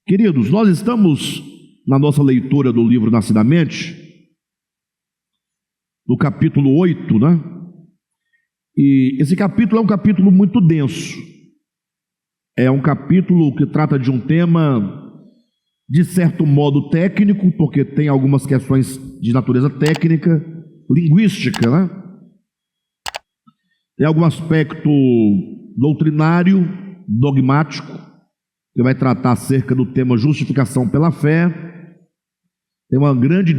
Queridos, nós estamos na nossa leitura do livro Nasci da Mente, no capítulo 8, né? E esse capítulo é um capítulo muito denso. É um capítulo que trata de um tema, de certo modo, técnico, porque tem algumas questões de natureza técnica, linguística, né? Tem algum aspecto doutrinário, dogmático, que vai tratar acerca do tema justificação pela fé. Tem uma grande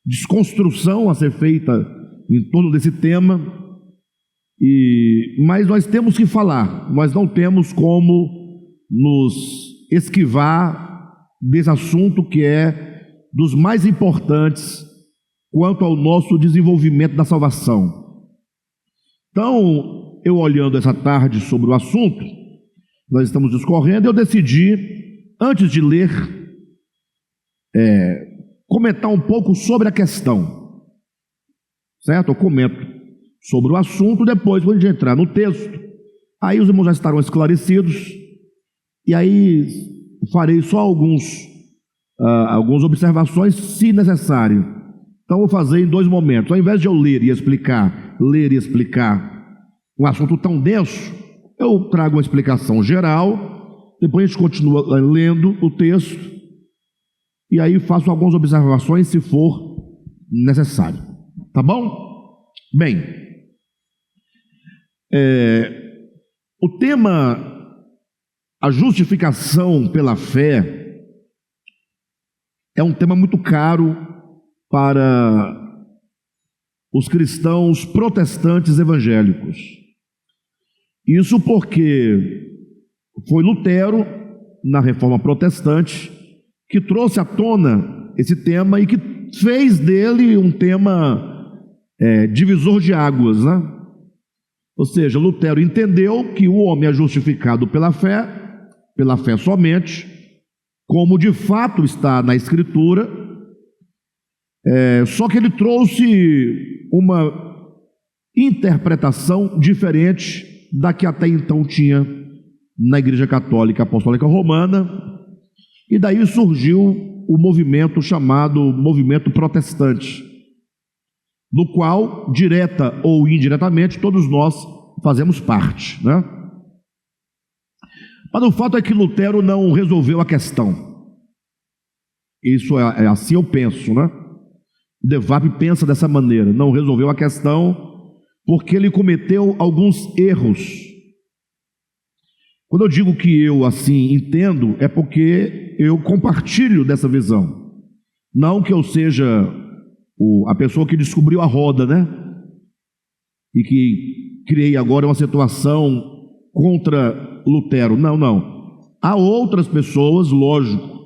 desconstrução a ser feita em torno desse tema, mas nós temos que falar, nós não temos como nos esquivar desse assunto que é dos mais importantes quanto ao nosso desenvolvimento da salvação. Então, eu olhando essa tarde sobre o assunto, nós estamos discorrendo, eu decidi, antes de ler, comentar um pouco sobre a questão, certo? Eu comento sobre o assunto, depois quando a gente entrar no texto, aí os irmãos já estarão esclarecidos, e aí farei só algumas observações, se necessário. Então vou fazer em dois momentos, ao invés de eu ler e explicar um assunto tão denso, eu trago uma explicação geral, depois a gente continua lendo o texto, e aí faço algumas observações se for necessário, tá bom? Bem, o tema, a justificação pela fé, é um tema muito caro para os cristãos protestantes evangélicos. Isso porque foi Lutero, na Reforma Protestante, que trouxe à tona esse tema e que fez dele um tema divisor de águas, né? Ou seja, Lutero entendeu que o homem é justificado pela fé somente, como de fato está na Escritura, só que ele trouxe uma interpretação diferente da que até então tinha na Igreja Católica Apostólica Romana, e daí surgiu o movimento chamado movimento protestante, do qual, direta ou indiretamente, todos nós fazemos parte, né? Mas o fato é que Lutero não resolveu a questão. Isso é assim eu penso, né? Devap pensa dessa maneira, não resolveu a questão porque ele cometeu alguns erros. Quando eu digo que eu assim entendo, é porque eu compartilho dessa visão. Não que eu seja a pessoa que descobriu a roda, né? E que criei agora uma situação contra Lutero. Não. Há outras pessoas, lógico,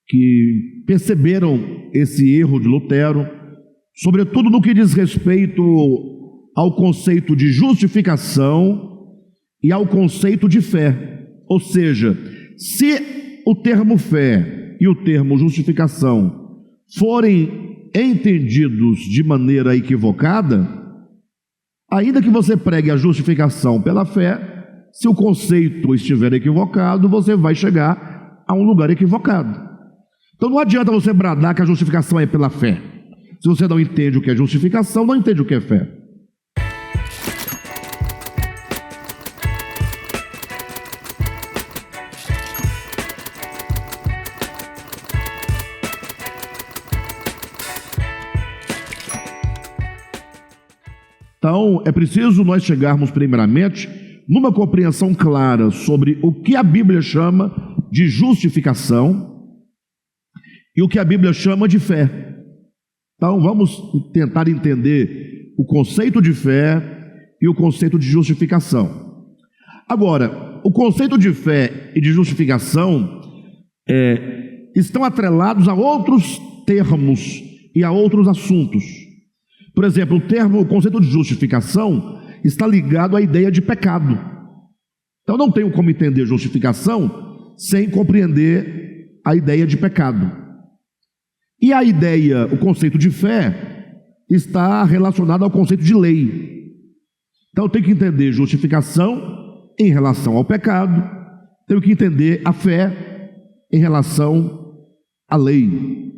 que perceberam esse erro de Lutero, sobretudo no que diz respeito ao conceito de justificação e ao conceito de fé. Ou seja, se o termo fé e o termo justificação forem entendidos de maneira equivocada, ainda que você pregue a justificação pela fé, se o conceito estiver equivocado, você vai chegar a um lugar equivocado. Então não adianta você bradar que a justificação é pela fé. Se você não entende o que é justificação, não entende o que é fé. Então, é preciso nós chegarmos primeiramente numa compreensão clara sobre o que a Bíblia chama de justificação e o que a Bíblia chama de fé. Então, vamos tentar entender o conceito de fé e o conceito de justificação. Agora, o conceito de fé e de justificação estão atrelados a outros termos e a outros assuntos. Por exemplo, o conceito de justificação está ligado à ideia de pecado. Então, não tenho como entender justificação sem compreender a ideia de pecado. E a ideia, o conceito de fé, está relacionado ao conceito de lei. Então, eu tenho que entender justificação em relação ao pecado tenho que entender a fé em relação à lei.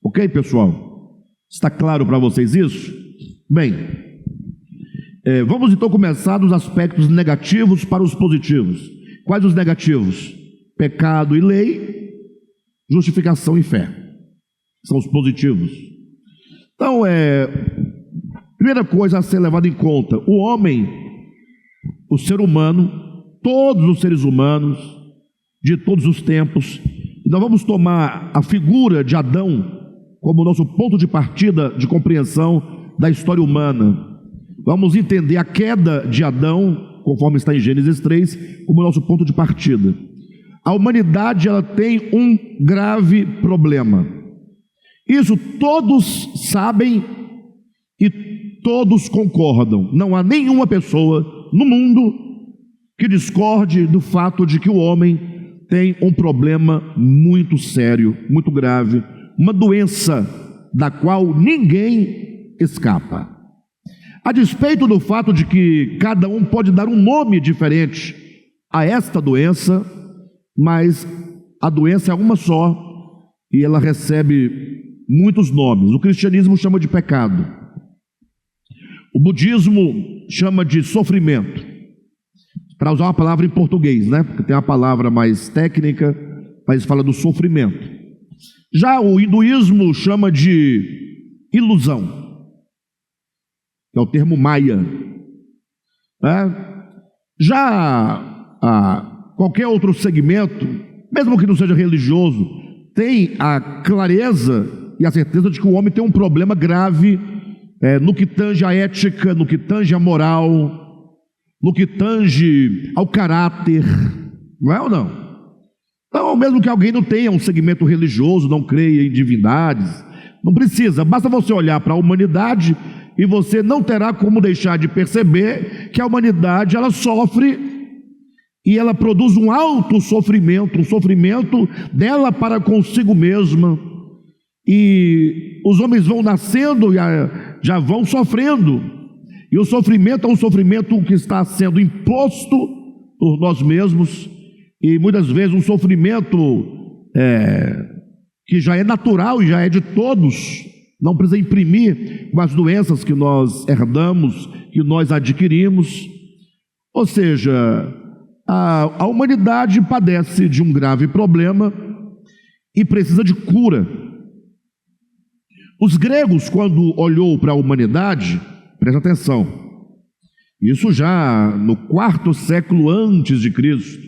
Ok, pessoal? Está claro para vocês isso? Bem, vamos então começar dos aspectos negativos para os positivos. Quais os negativos? Pecado e lei, justificação e fé. São os positivos. Então, primeira coisa a ser levada em conta: o homem, o ser humano, todos os seres humanos, de todos os tempos, e nós vamos tomar a figura de Adão como nosso ponto de partida de compreensão da história humana. Vamos entender a queda de Adão, conforme está em Gênesis 3, como nosso ponto de partida. A humanidade, ela tem um grave problema. Isso todos sabem e todos concordam. Não há nenhuma pessoa no mundo que discorde do fato de que o homem tem um problema muito sério, muito grave, uma doença da qual ninguém escapa. A despeito do fato de que cada um pode dar um nome diferente a esta doença, mas a doença é uma só e ela recebe muitos nomes. O cristianismo chama de pecado, o budismo chama de sofrimento, para usar uma palavra em português, né? Porque tem uma palavra mais técnica, mas fala do sofrimento. Já o hinduísmo chama de ilusão, que é o termo maia. Já qualquer outro segmento, mesmo que não seja religioso, tem a clareza e a certeza de que o homem tem um problema grave no que tange à ética, no que tange à moral, no que tange ao caráter, não é ou não? Então, mesmo que alguém não tenha um segmento religioso, não creia em divindades, não precisa, basta você olhar para a humanidade e você não terá como deixar de perceber que a humanidade, ela sofre e ela produz um alto sofrimento, um sofrimento dela para consigo mesma, e os homens vão nascendo e já vão sofrendo, e o sofrimento é um sofrimento que está sendo imposto por nós mesmos, e muitas vezes um sofrimento que já é natural e já é de todos, não precisa imprimir com as doenças que nós herdamos, que nós adquirimos. Ou seja, a humanidade padece de um grave problema e precisa de cura. Os gregos, quando olhou para a humanidade, presta atenção, isso já no 4º século antes de Cristo,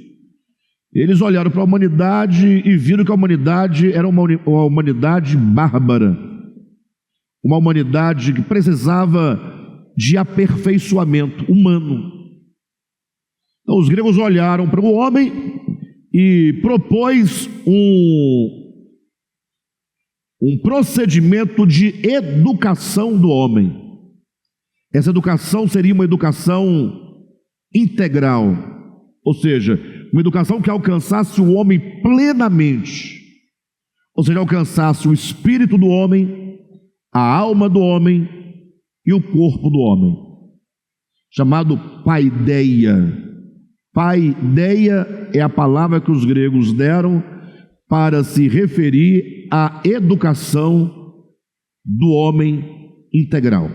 eles olharam para a humanidade e viram que a humanidade era uma humanidade bárbara, uma humanidade que precisava de aperfeiçoamento humano. Então os gregos olharam para o homem e propôs um procedimento de educação do homem. Essa educação seria uma educação integral, ou seja, uma educação que alcançasse o homem plenamente, ou seja, alcançasse o espírito do homem, a alma do homem e o corpo do homem, chamado paideia. Paideia é a palavra que os gregos deram para se referir à educação do homem integral,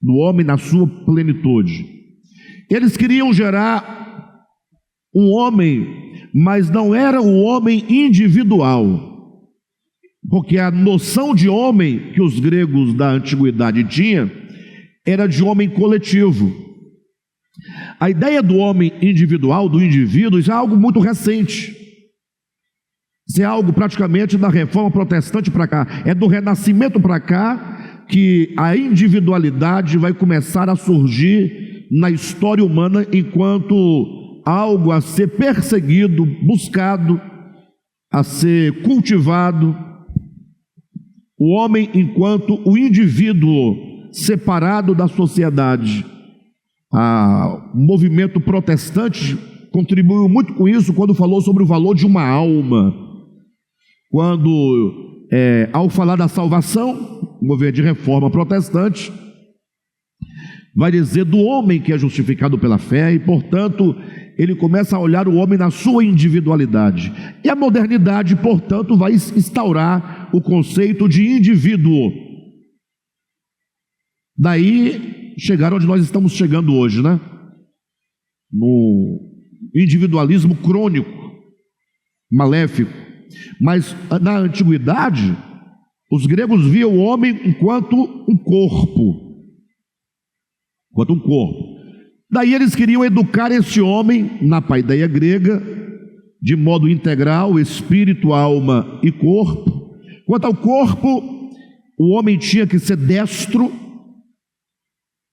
do homem na sua plenitude. Eles queriam gerar um homem, mas não era o homem individual, porque a noção de homem que os gregos da antiguidade tinham era de homem coletivo. A ideia do homem individual, do indivíduo, isso é algo muito recente. Isso é algo praticamente da Reforma Protestante para cá, é do Renascimento para cá que a individualidade vai começar a surgir na história humana enquanto algo a ser perseguido, buscado, a ser cultivado. O homem enquanto o indivíduo separado da sociedade. O movimento protestante contribuiu muito com isso quando falou sobre o valor de uma alma. Quando, ao falar da salvação, o movimento de reforma protestante vai dizer do homem que é justificado pela fé, e portanto ele começa a olhar o homem na sua individualidade. E a modernidade, portanto, vai instaurar o conceito de indivíduo. Daí chegar onde nós estamos chegando hoje, né? No individualismo crônico, maléfico. Mas na antiguidade, os gregos viam o homem enquanto um corpo. Enquanto um corpo. Daí eles queriam educar esse homem, na paideia grega, de modo integral, espírito, alma e corpo. Quanto ao corpo, o homem tinha que ser destro.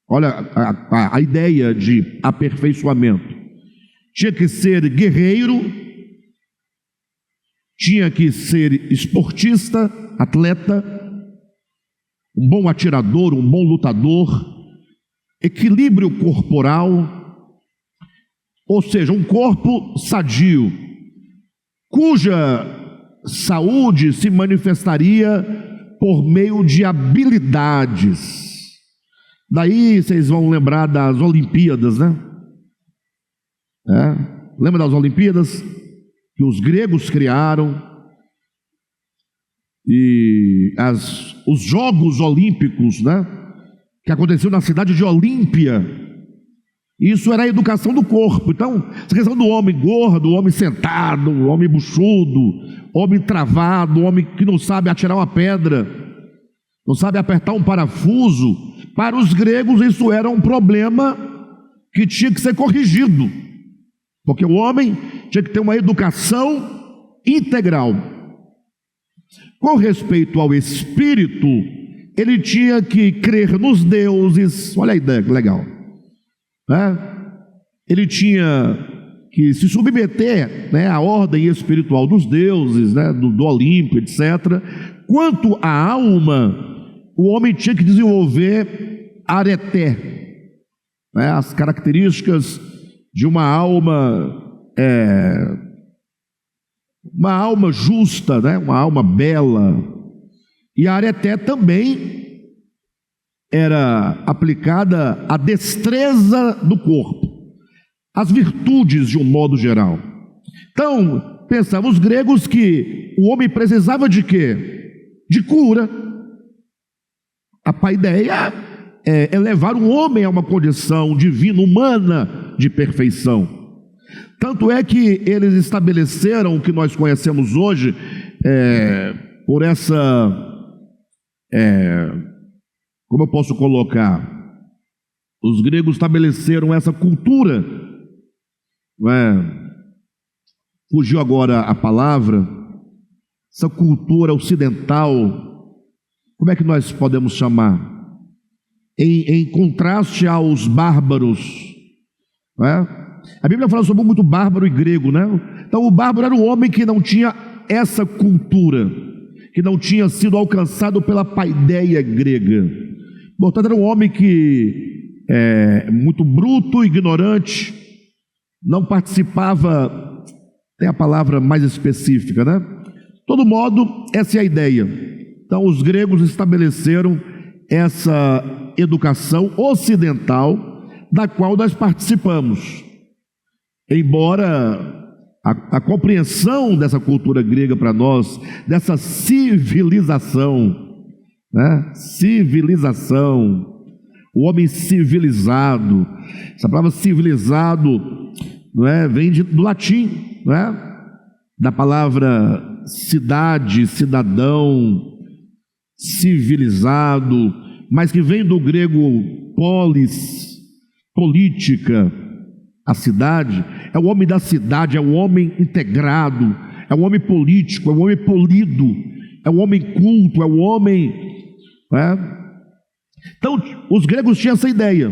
Olha a ideia de aperfeiçoamento. Tinha que ser guerreiro, tinha que ser esportista, atleta, um bom atirador, um bom lutador, equilíbrio corporal, ou seja, um corpo sadio, cuja saúde se manifestaria por meio de habilidades. Daí vocês vão lembrar das Olimpíadas, né? Lembra das Olimpíadas que os gregos criaram? E os Jogos Olímpicos, né? Que aconteceu na cidade de Olímpia. Isso era a educação do corpo. Então, essa questão do homem gordo, homem sentado, homem buchudo, homem travado, homem que não sabe atirar uma pedra, não sabe apertar um parafuso, para os gregos isso era um problema que tinha que ser corrigido, porque o homem tinha que ter uma educação integral. Com respeito ao espírito, ele tinha que crer nos deuses. Olha a ideia, que legal, né? Ele tinha que se submeter, né, à ordem espiritual dos deuses, né, do Olimpo, etc. Quanto à alma, o homem tinha que desenvolver areté, né, as características de uma alma justa, né, uma alma bela. E a areté também era aplicada à destreza do corpo, às virtudes de um modo geral. Então, pensavam os gregos que o homem precisava de quê? De cura. A paideia é levar o homem a uma condição divina, humana, de perfeição. Tanto é que eles estabeleceram o que nós conhecemos hoje por essa, como eu posso colocar, os gregos estabeleceram essa cultura, fugiu agora a palavra, essa cultura ocidental. Como é que nós podemos chamar? Em contraste aos bárbaros, A Bíblia fala sobre muito bárbaro e grego, né? Então o bárbaro era o homem que não tinha essa cultura, que não tinha sido alcançado pela paideia grega. Portanto, era um homem que muito bruto, ignorante, não participava, tem a palavra mais específica, né? De todo modo, essa é a ideia. Então, os gregos estabeleceram essa educação ocidental, da qual nós participamos. Embora a compreensão dessa cultura grega para nós, dessa civilização, né? Civilização, o homem civilizado, essa palavra civilizado, não é? Vem do latim, não é? Da palavra cidade, cidadão, civilizado, mas que vem do grego polis, política. A cidade é o homem da cidade, é o homem integrado, é o homem político, é o homem polido, é o homem culto, é o homem, Então os gregos tinham essa ideia.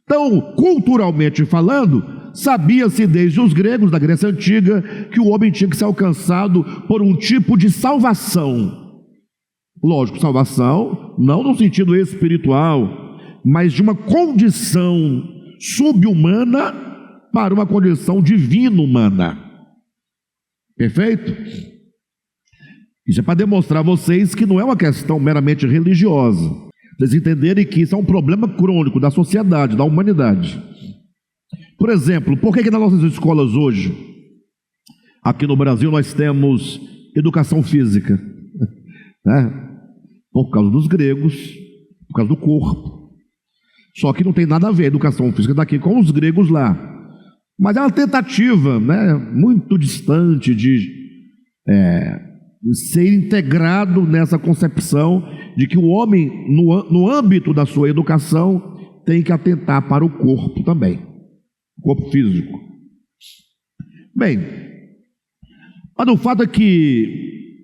Então, culturalmente falando, sabia-se desde os gregos da Grécia Antiga que o homem tinha que ser alcançado por um tipo de salvação. Lógico, salvação não no sentido espiritual, mas de uma condição subhumana para uma condição divino-humana. Perfeito? Isso é para demonstrar a vocês que não é uma questão meramente religiosa. Vocês entenderem que isso é um problema crônico da sociedade, da humanidade. Por exemplo, por que nas nossas escolas hoje, aqui no Brasil, nós temos educação física? Né? Por causa dos gregos, por causa do corpo. Só que não tem nada a ver a educação física daqui com os gregos lá. Mas é uma tentativa, né, muito distante de ser integrado nessa concepção de que o homem, no âmbito da sua educação, tem que atentar para o corpo também, o corpo físico. Bem, mas o fato é que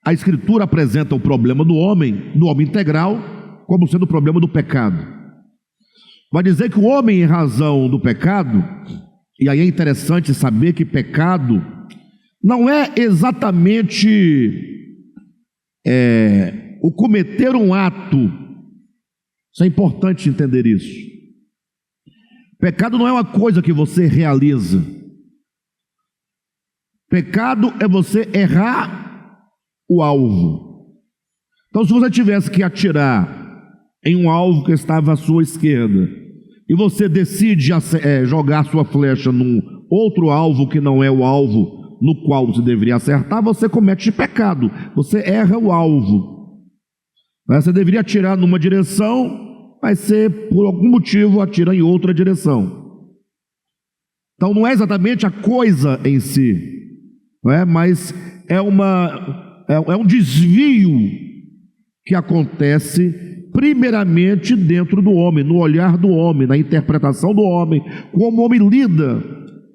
a Escritura apresenta o problema do homem integral, como sendo o problema do pecado. Vai dizer que o homem, em razão do pecado, e aí é interessante saber que pecado não é exatamente o cometer um ato. Isso é importante entender isso. Pecado não é uma coisa que você realiza. Pecado é você errar o alvo. Então, se você tivesse que atirar em um alvo que estava à sua esquerda, e você decide jogar sua flecha num outro alvo que não é o alvo no qual você deveria acertar, você comete pecado, você erra o alvo. Você deveria atirar numa direção, mas você, por algum motivo, atira em outra direção. Então não é exatamente a coisa em si, mas é um desvio que acontece primeiramente dentro do homem, no olhar do homem, na interpretação do homem, como o homem lida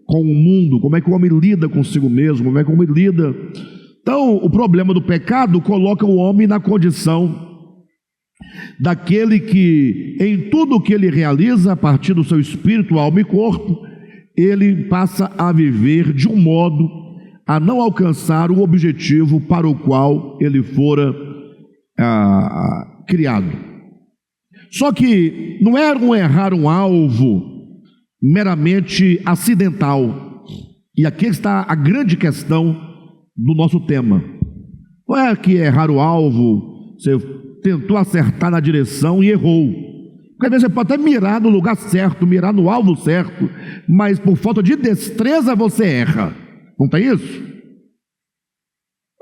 com o mundo, como é que o homem lida consigo mesmo, como é que o homem lida. Então, o problema do pecado coloca o homem na condição daquele que, em tudo o que ele realiza, a partir do seu espírito, alma e corpo, ele passa a viver de um modo a não alcançar o objetivo para o qual ele fora criado. Só que não era errar um alvo meramente acidental. E aqui está a grande questão do nosso tema. Não é que errar o alvo, você tentou acertar na direção e errou. Porque às vezes você pode até mirar no lugar certo, mirar no alvo certo, mas por falta de destreza você erra. Não tem isso?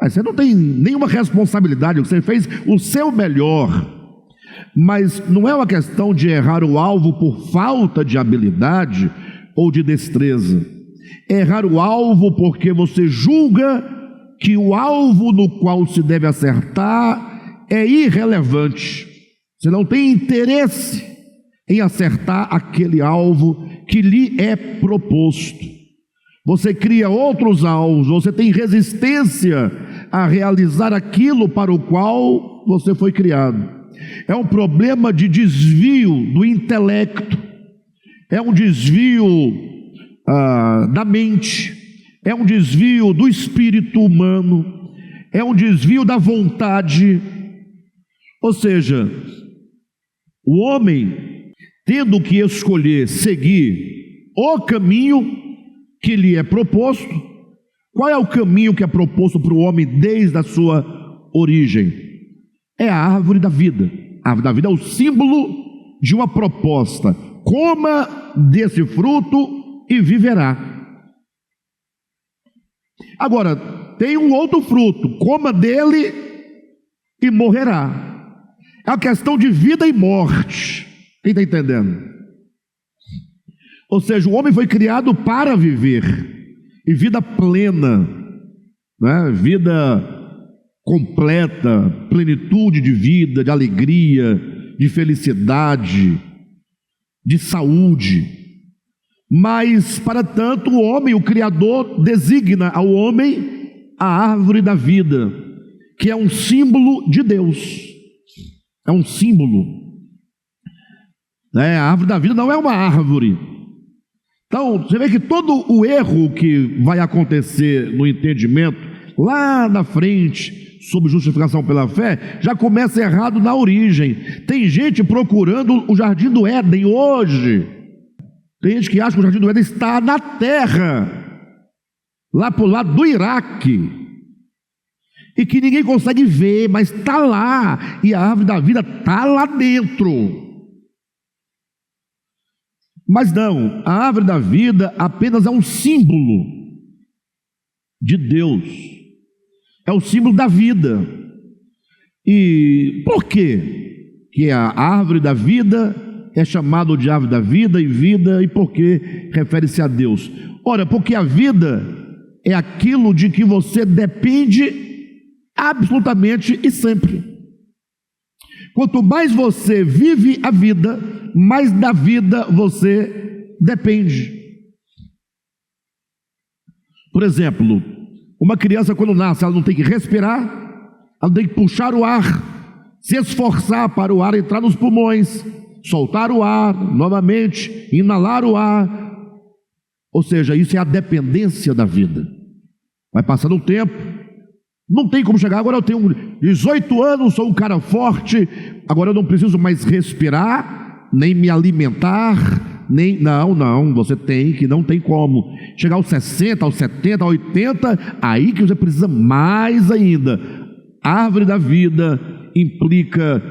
Mas você não tem nenhuma responsabilidade, você fez o seu melhor. Mas não é uma questão de errar o alvo por falta de habilidade ou de destreza. Errar o alvo porque você julga que o alvo no qual se deve acertar é irrelevante. Você não tem interesse em acertar aquele alvo que lhe é proposto. Você cria outros alvos, você tem resistência a realizar aquilo para o qual você foi criado. É um problema de desvio do intelecto, é um desvio da mente, é um desvio do espírito humano, é um desvio da vontade. Ou seja, o homem, tendo que escolher seguir o caminho que lhe é proposto, qual é o caminho que é proposto para o homem desde a sua origem? É a árvore da vida. A árvore da vida é o símbolo de uma proposta. Coma desse fruto e viverá. Agora, tem um outro fruto. Coma dele e morrerá. É uma questão de vida e morte. Quem está entendendo? Ou seja, o homem foi criado para viver. E vida plena, né? Vida completa, plenitude de vida, de alegria, de felicidade, de saúde. Mas, para tanto, o homem, o Criador, designa ao homem a árvore da vida, que é um símbolo de Deus. É um símbolo. A árvore da vida não é uma árvore. Então, você vê que todo o erro que vai acontecer no entendimento, lá na frente, sobre justificação pela fé, já começa errado na origem. Tem gente procurando o Jardim do Éden hoje. Tem gente que acha que o Jardim do Éden está na terra, lá para o lado do Iraque, e que ninguém consegue ver, mas está lá, e a árvore da vida está lá dentro. Mas não, a árvore da vida apenas é um símbolo de Deus, é o símbolo da vida. E por quê que a árvore da vida é chamada de árvore da vida, e por que refere-se a Deus? Ora, porque a vida é aquilo de que você depende absolutamente e sempre. Quanto mais você vive a vida, mais da vida você depende. Por exemplo, uma criança quando nasce, ela não tem que respirar, ela tem que puxar o ar, se esforçar para o ar entrar nos pulmões, soltar o ar novamente, inalar o ar. Ou seja, isso é a dependência da vida. Vai passando o tempo, não tem como chegar, agora eu tenho 18 anos, sou um cara forte, agora eu não preciso mais respirar, nem me alimentar, não, você tem que, não tem como. Chegar aos 60, aos 70, aos 80, aí que você precisa mais ainda. A árvore da vida implica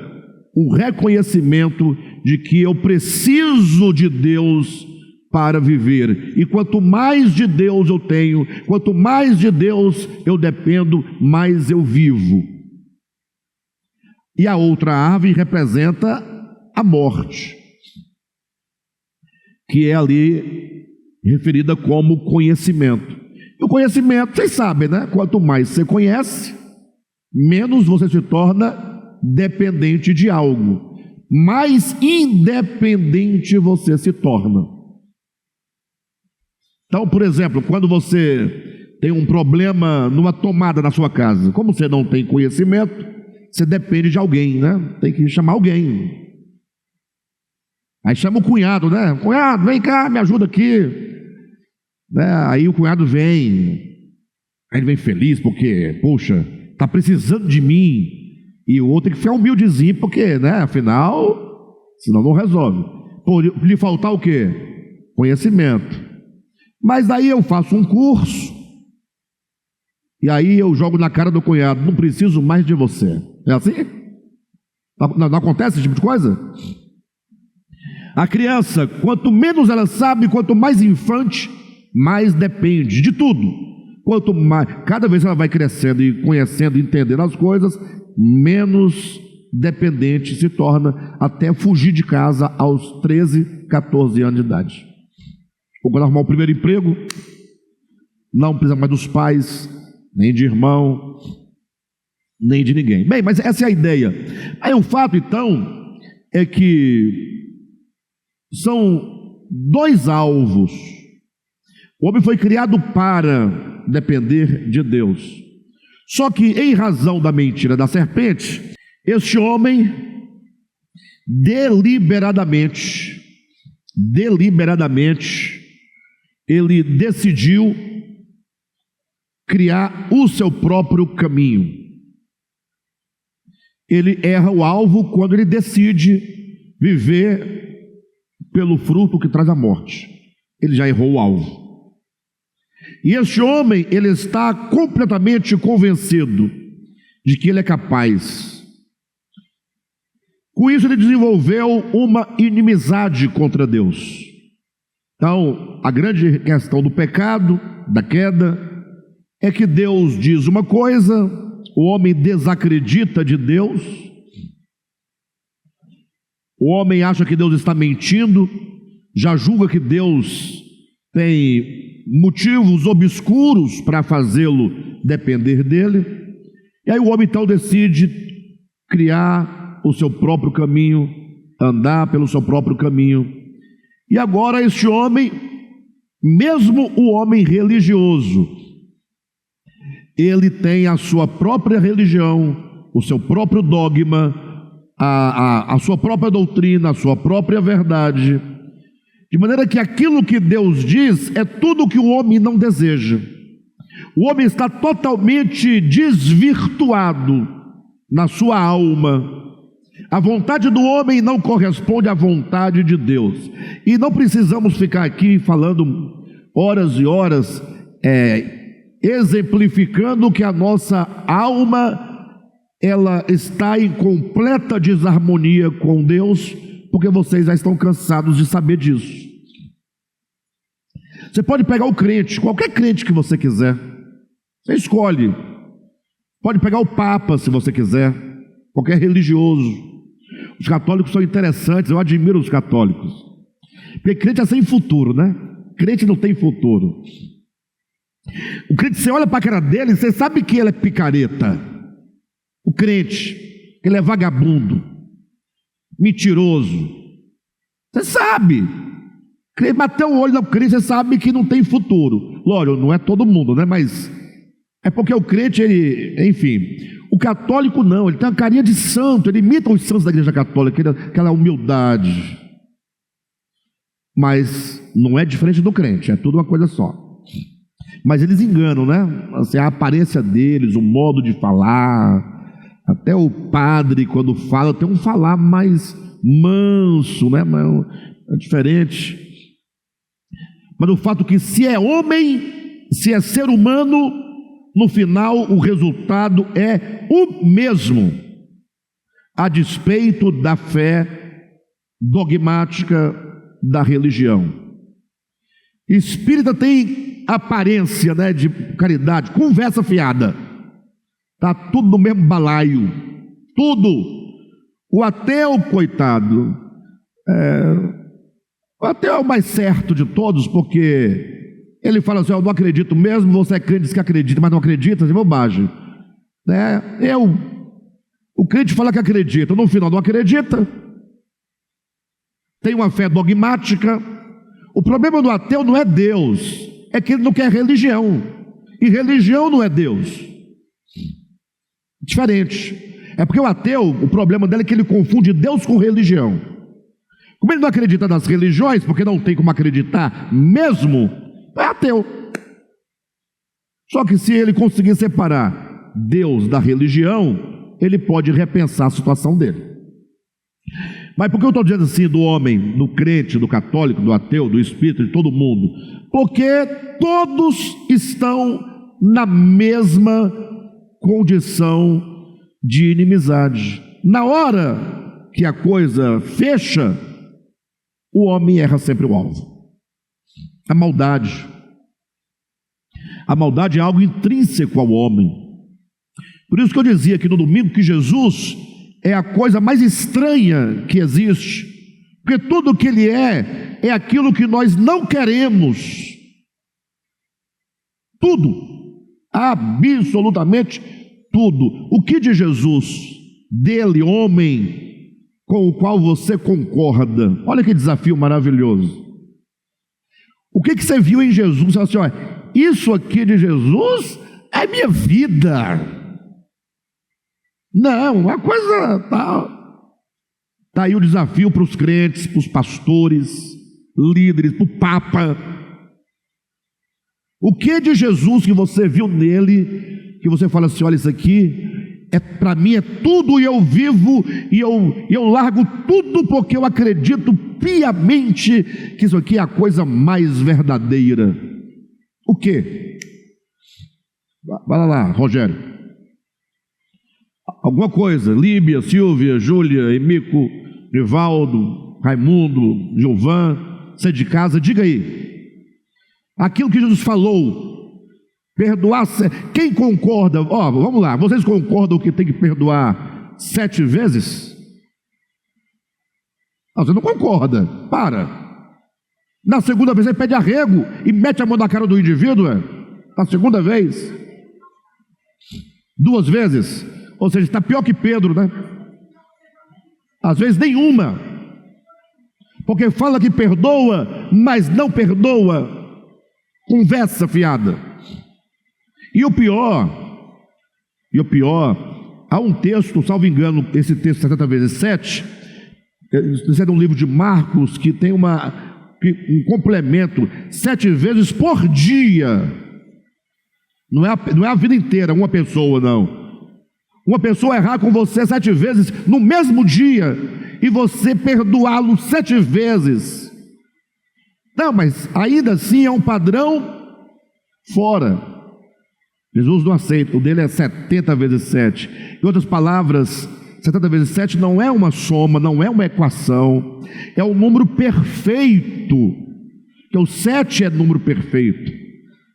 o reconhecimento de que eu preciso de Deus para viver, e quanto mais de Deus eu tenho, quanto mais de Deus eu dependo, mais eu vivo. E a outra árvore representa a morte, que é ali referida como conhecimento. E o conhecimento, vocês sabem, né? Quanto mais você conhece, menos você se torna dependente de algo, mais independente você se torna. Então, por exemplo, quando você tem um problema numa tomada na sua casa, como você não tem conhecimento, você depende de alguém, né? Tem que chamar alguém. Aí chama o cunhado, né? Cunhado, vem cá, me ajuda aqui. Né? Aí o cunhado vem, aí ele vem feliz porque, poxa, está precisando de mim. E o outro tem que ficar humildezinho, porque, né? Afinal, senão não resolve. Pô, lhe faltar o quê? Conhecimento. Mas daí eu faço um curso, e aí eu jogo na cara do cunhado, não preciso mais de você. É assim? Não acontece esse tipo de coisa? A criança, quanto menos ela sabe, quanto mais infante, mais depende de tudo. Quanto mais, cada vez ela vai crescendo e conhecendo, entendendo as coisas, menos dependente se torna, até fugir de casa aos 13, 14 anos de idade. Ou quando arrumar o primeiro emprego, não precisa mais dos pais, nem de irmão, nem de ninguém. Bem, mas essa é a ideia. Aí o fato, então, é que são dois alvos. O homem foi criado para depender de Deus. Só que, em razão da mentira da serpente, este homem deliberadamente, ele decidiu criar o seu próprio caminho. Ele erra o alvo quando ele decide viver pelo fruto que traz a morte. Ele já errou o alvo. E este homem, ele está completamente convencido de que ele é capaz. Com isso ele desenvolveu uma inimizade contra Deus. Então, a grande questão do pecado, da queda, é que Deus diz uma coisa, o homem desacredita de Deus, o homem acha que Deus está mentindo, já julga que Deus tem motivos obscuros para fazê-lo depender dele, e aí o homem então decide criar o seu próprio caminho, andar pelo seu próprio caminho. E agora este homem, mesmo o homem religioso, ele tem a sua própria religião, o seu próprio dogma, a sua própria doutrina, a sua própria verdade, de maneira que aquilo que Deus diz é tudo o que o homem não deseja. O homem está totalmente desvirtuado na sua alma. A vontade do homem não corresponde à vontade de Deus. E não precisamos ficar aqui falando horas e horas, exemplificando que a nossa alma, ela está em completa desarmonia com Deus, porque vocês já estão cansados de saber disso. Você pode pegar o crente, qualquer crente que você quiser, você escolhe. Pode pegar o Papa, se você quiser, qualquer religioso. Os católicos são interessantes, eu admiro os católicos. Porque crente é sem futuro, né? Crente não tem futuro. O crente, você olha para a cara dele, você sabe que ele é picareta. O crente, que ele é vagabundo, mentiroso. Você sabe. Bater o olho no crente, você sabe que não tem futuro. Lógico, não é todo mundo, né? Mas é porque o crente, ele, enfim. O católico não, ele tem uma carinha de santo, ele imita os santos da igreja católica, aquela humildade. Mas não é diferente do crente, é tudo uma coisa só. Mas eles enganam, né? Assim, a aparência deles, o modo de falar, até o padre quando fala, tem um falar mais manso, né? É diferente. Mas o fato que se é homem, se é ser humano, no final o resultado é o mesmo, a despeito da fé dogmática da religião. Espírita tem aparência, né, de caridade, conversa fiada, está tudo no mesmo balaio, tudo. O ateu, coitado, o ateu é o mais certo de todos, porque ele fala assim: eu não acredito mesmo, você é crente, diz que acredita, mas não acredita, é bobagem, né? O crente fala que acredita, no final não acredita, tem uma fé dogmática. O problema do ateu não é Deus, é que ele não quer religião, e religião não é Deus. Diferente. É porque o ateu, o problema dele é que ele confunde Deus com religião. Como ele não acredita nas religiões, porque não tem como acreditar mesmo, é ateu. Só que se ele conseguir separar Deus da religião, ele pode repensar a situação dele. Mas por que eu estou dizendo assim do homem, do crente, do católico, do ateu, do espírita, de todo mundo? Porque todos estão na mesma condição de inimizade. Na hora que a coisa fecha, o homem erra sempre o alvo. A maldade. A maldade é algo intrínseco ao homem. Por isso que eu dizia aqui no domingo que Jesus é a coisa mais estranha que existe, porque tudo que ele é aquilo que nós não queremos. Tudo, absolutamente tudo. O que de Jesus, dele, homem, com o qual você concorda? Olha que desafio maravilhoso. O que você viu em Jesus? Você fala assim: olha, isso aqui de Jesus é minha vida. Não, uma coisa tá aí o desafio para os crentes, para os pastores, líderes, para o Papa. O que de Jesus que você viu nele, que você fala assim: olha, isso aqui para mim é tudo, e eu vivo, e eu largo tudo, porque eu acredito piamente que isso aqui é a coisa mais verdadeira. O que? Vai lá, Rogério. Alguma coisa, Líbia, Silvia, Júlia, Emico, Nivaldo, Raimundo, Gilvan, você de casa, diga aí. Aquilo que Jesus falou, perdoar, quem concorda? Vamos lá, vocês concordam que tem que perdoar 7 vezes? Não, você não concorda, para. Na segunda vez você pede arrego e mete a mão na cara do indivíduo, na segunda vez. 2 vezes. Ou seja, está pior que Pedro, né? Às vezes nenhuma. Porque fala que perdoa, mas não perdoa. Conversa fiada. E o pior, há um texto, salvo engano, esse texto 70 vezes 7, esse é de um livro de Marcos, que tem um complemento, 7 vezes por dia. Não é a vida inteira, uma pessoa, não. Uma pessoa errar com você 7 vezes no mesmo dia, e você perdoá-lo 7 vezes. Não, mas ainda assim é um padrão fora. Jesus não aceita, o dele é 70 vezes 7. Em outras palavras, 70 vezes 7 não é uma soma, não é uma equação, é um número perfeito. que o 7 é número perfeito.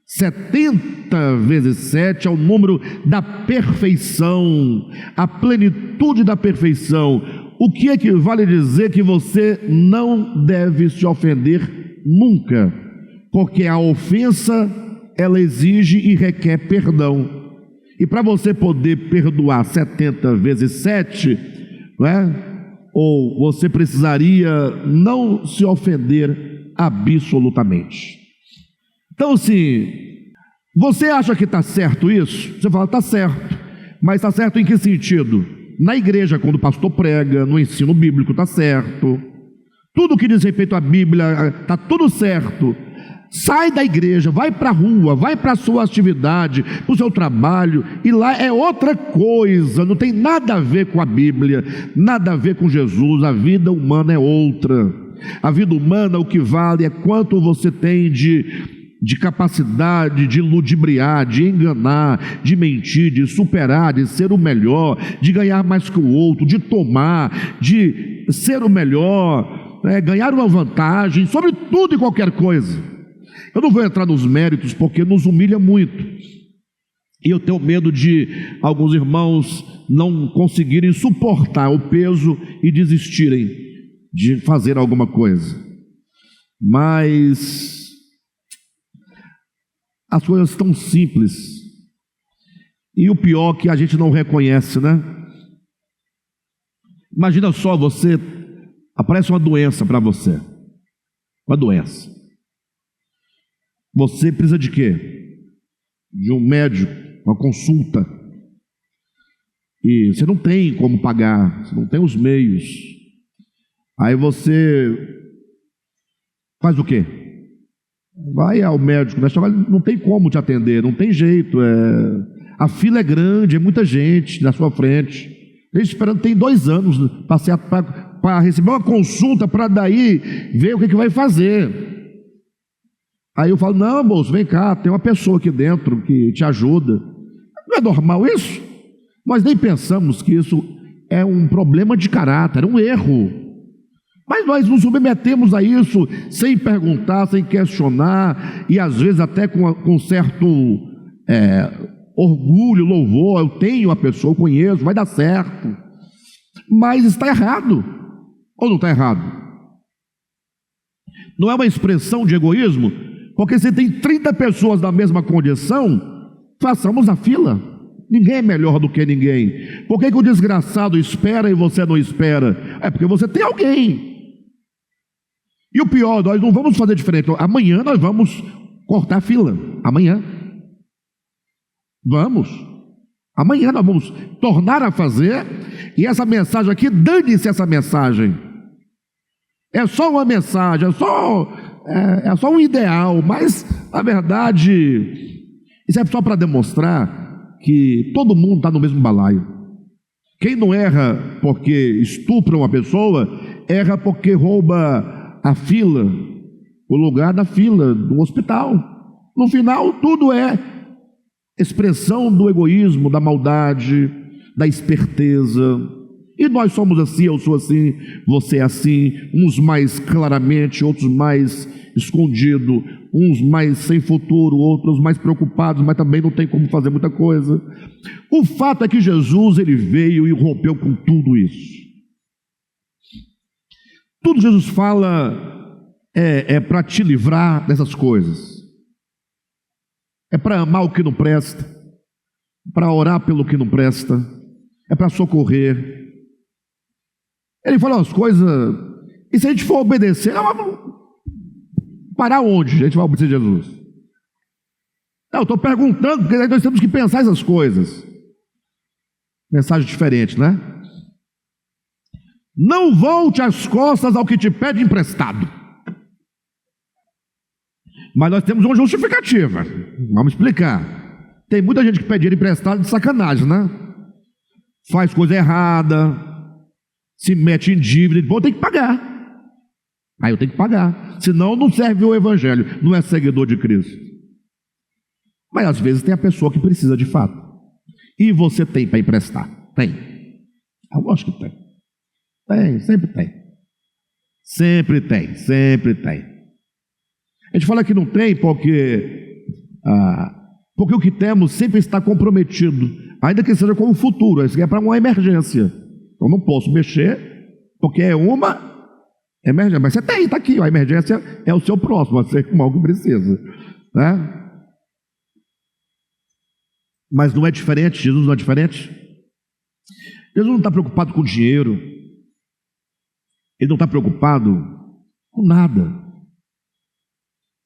70 vezes 7 é o número da perfeição, a plenitude da perfeição, o que equivale a dizer que você não deve se ofender nunca, porque a ofensa, ela exige e requer perdão. E para você poder perdoar 70 vezes 7, não é? Ou você precisaria não se ofender absolutamente. Então, assim, você acha que está certo isso? Você fala, está certo. Mas está certo em que sentido? Na igreja, quando o pastor prega, no ensino bíblico, está certo. Tudo que diz respeito à Bíblia, está tudo certo. Sai da igreja, vai para a rua, vai para a sua atividade, para o seu trabalho, e lá é outra coisa, não tem nada a ver com a Bíblia, nada a ver com Jesus. A vida humana é outra. A vida humana, o que vale é quanto você tem de capacidade de ludibriar, de enganar, de mentir, de superar, de ser o melhor, de ganhar mais que o outro, de tomar, de ser o melhor, ganhar uma vantagem sobre tudo e qualquer coisa. Eu não vou entrar nos méritos porque nos humilha muito, e eu tenho medo de alguns irmãos não conseguirem suportar o peso e desistirem de fazer alguma coisa. Mas as coisas estão simples, e o pior é que a gente não reconhece, né? Imagina só, aparece uma doença para você, uma doença. Você precisa de quê? De um médico, uma consulta, e você não tem como pagar, você não tem os meios. Aí você faz o quê? Vai ao médico, né? Não tem como te atender, não tem jeito. A fila é grande, é muita gente na sua frente. Ele esperando, tem 2 anos para receber uma consulta, para daí ver o que vai fazer. Aí eu falo, não, moço, vem cá, tem uma pessoa aqui dentro que te ajuda. Não é normal isso? Nós nem pensamos que isso é um problema de caráter, é um erro. Mas nós nos submetemos a isso sem perguntar, sem questionar, e às vezes até com certo orgulho, louvor. Eu tenho a pessoa, eu conheço, vai dar certo. Mas está errado, ou não está errado? Não é uma expressão de egoísmo? Porque se tem 30 pessoas na mesma condição, façamos a fila. Ninguém é melhor do que ninguém. Por que o desgraçado espera e você não espera? É porque você tem alguém. E o pior, nós não vamos fazer diferente. Amanhã nós vamos cortar a fila. Amanhã. Vamos. Amanhã nós vamos tornar a fazer. E essa mensagem aqui, dane-se essa mensagem. É só uma mensagem, é só um ideal. Mas, na verdade, isso é só para demonstrar que todo mundo está no mesmo balaio. Quem não erra porque estupra uma pessoa, erra porque rouba a fila, o lugar da fila do hospital. No final, tudo é expressão do egoísmo, da maldade, da esperteza. E nós somos assim, eu sou assim, você é assim, uns mais claramente, outros mais escondido, uns mais sem futuro, outros mais preocupados, mas também não tem como fazer muita coisa. O fato é que Jesus, ele veio e rompeu com tudo isso. Tudo Jesus fala é para te livrar dessas coisas. É para amar o que não presta, para orar pelo que não presta, é para socorrer. Ele fala umas coisas, e se a gente for obedecer, parar onde a gente vai obedecer Jesus? Não, eu estou perguntando, porque nós temos que pensar essas coisas. Mensagem diferente, né? Não volte as costas ao que te pede emprestado. Mas nós temos uma justificativa. Vamos explicar. Tem muita gente que pede dinheiro emprestado de sacanagem, né? Faz coisa errada, se mete em dívida, depois tem que pagar. Aí eu tenho que pagar, senão não serve o evangelho, não é seguidor de Cristo. Mas às vezes tem a pessoa que precisa de fato. E você tem para emprestar? Tem. Eu acho que tem. Tem, sempre tem. Sempre tem, sempre tem. A gente fala que não tem porque o que temos sempre está comprometido, ainda que seja com o futuro. Isso aqui é para uma emergência. Eu não posso mexer, porque é uma emergência. Mas você tem, está aqui, a emergência é o seu próximo, você é o mal que precisa, né? Mas não é diferente, Jesus não é diferente. Jesus não está preocupado com dinheiro, ele não está preocupado com nada.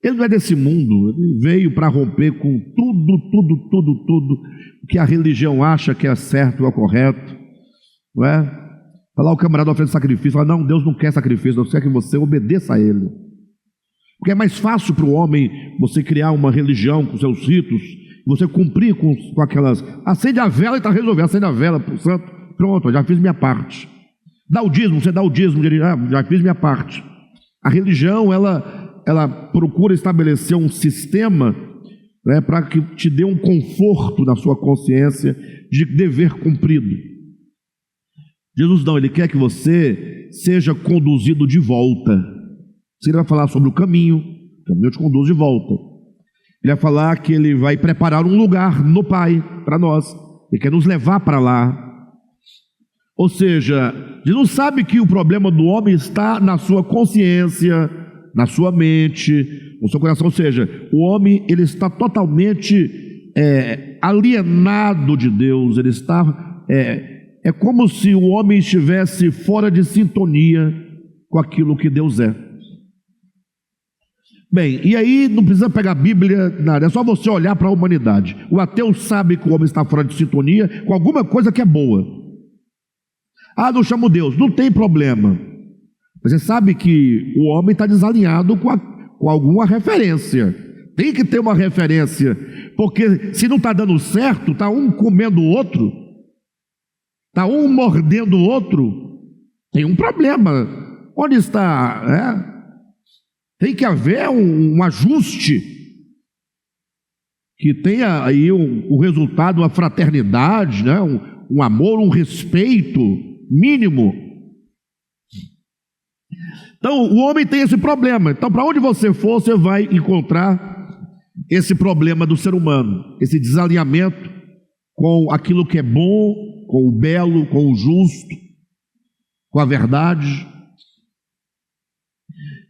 Ele não é desse mundo, ele veio para romper com tudo que a religião acha que é certo ou é correto, não é? Falar o camarada oferece sacrifício, fala, não, Deus não quer sacrifício, Deus quer que você obedeça a Ele. Porque é mais fácil para o homem você criar uma religião com seus ritos, você cumprir com aquelas, acende a vela e está resolvido, acende a vela para o santo, pronto, já fiz minha parte. Dá o dízimo, você dá o dízimo, já fiz minha parte. A religião, ela procura estabelecer um sistema, né, para que te dê um conforto na sua consciência de dever cumprido. Jesus não, ele quer que você seja conduzido de volta. Ele vai falar sobre o caminho te conduz de volta. Ele vai falar que ele vai preparar um lugar no Pai para nós, ele quer nos levar para lá. Ou seja, Jesus sabe que o problema do homem está na sua consciência, na sua mente, no seu coração. Ou seja, o homem ele está totalmente alienado de Deus. Ele está é como se o homem estivesse fora de sintonia com aquilo que Deus é. Bem, e aí não precisa pegar a Bíblia, nada, é só você olhar para a humanidade. O ateu sabe que o homem está fora de sintonia com alguma coisa que é boa. Ah, não chamo Deus, não tem problema. Você sabe que o homem está desalinhado com alguma referência. Tem que ter uma referência, porque se não está dando certo, está um comendo o outro, está um mordendo o outro, tem um problema. Onde está? Tem que haver um ajuste, que tenha aí o resultado, uma fraternidade, né? um amor, um respeito mínimo. Então o homem tem esse problema. Então para onde você for, você vai encontrar esse problema do ser humano, esse desalinhamento com aquilo que é bom, com o belo, com o justo, com a verdade.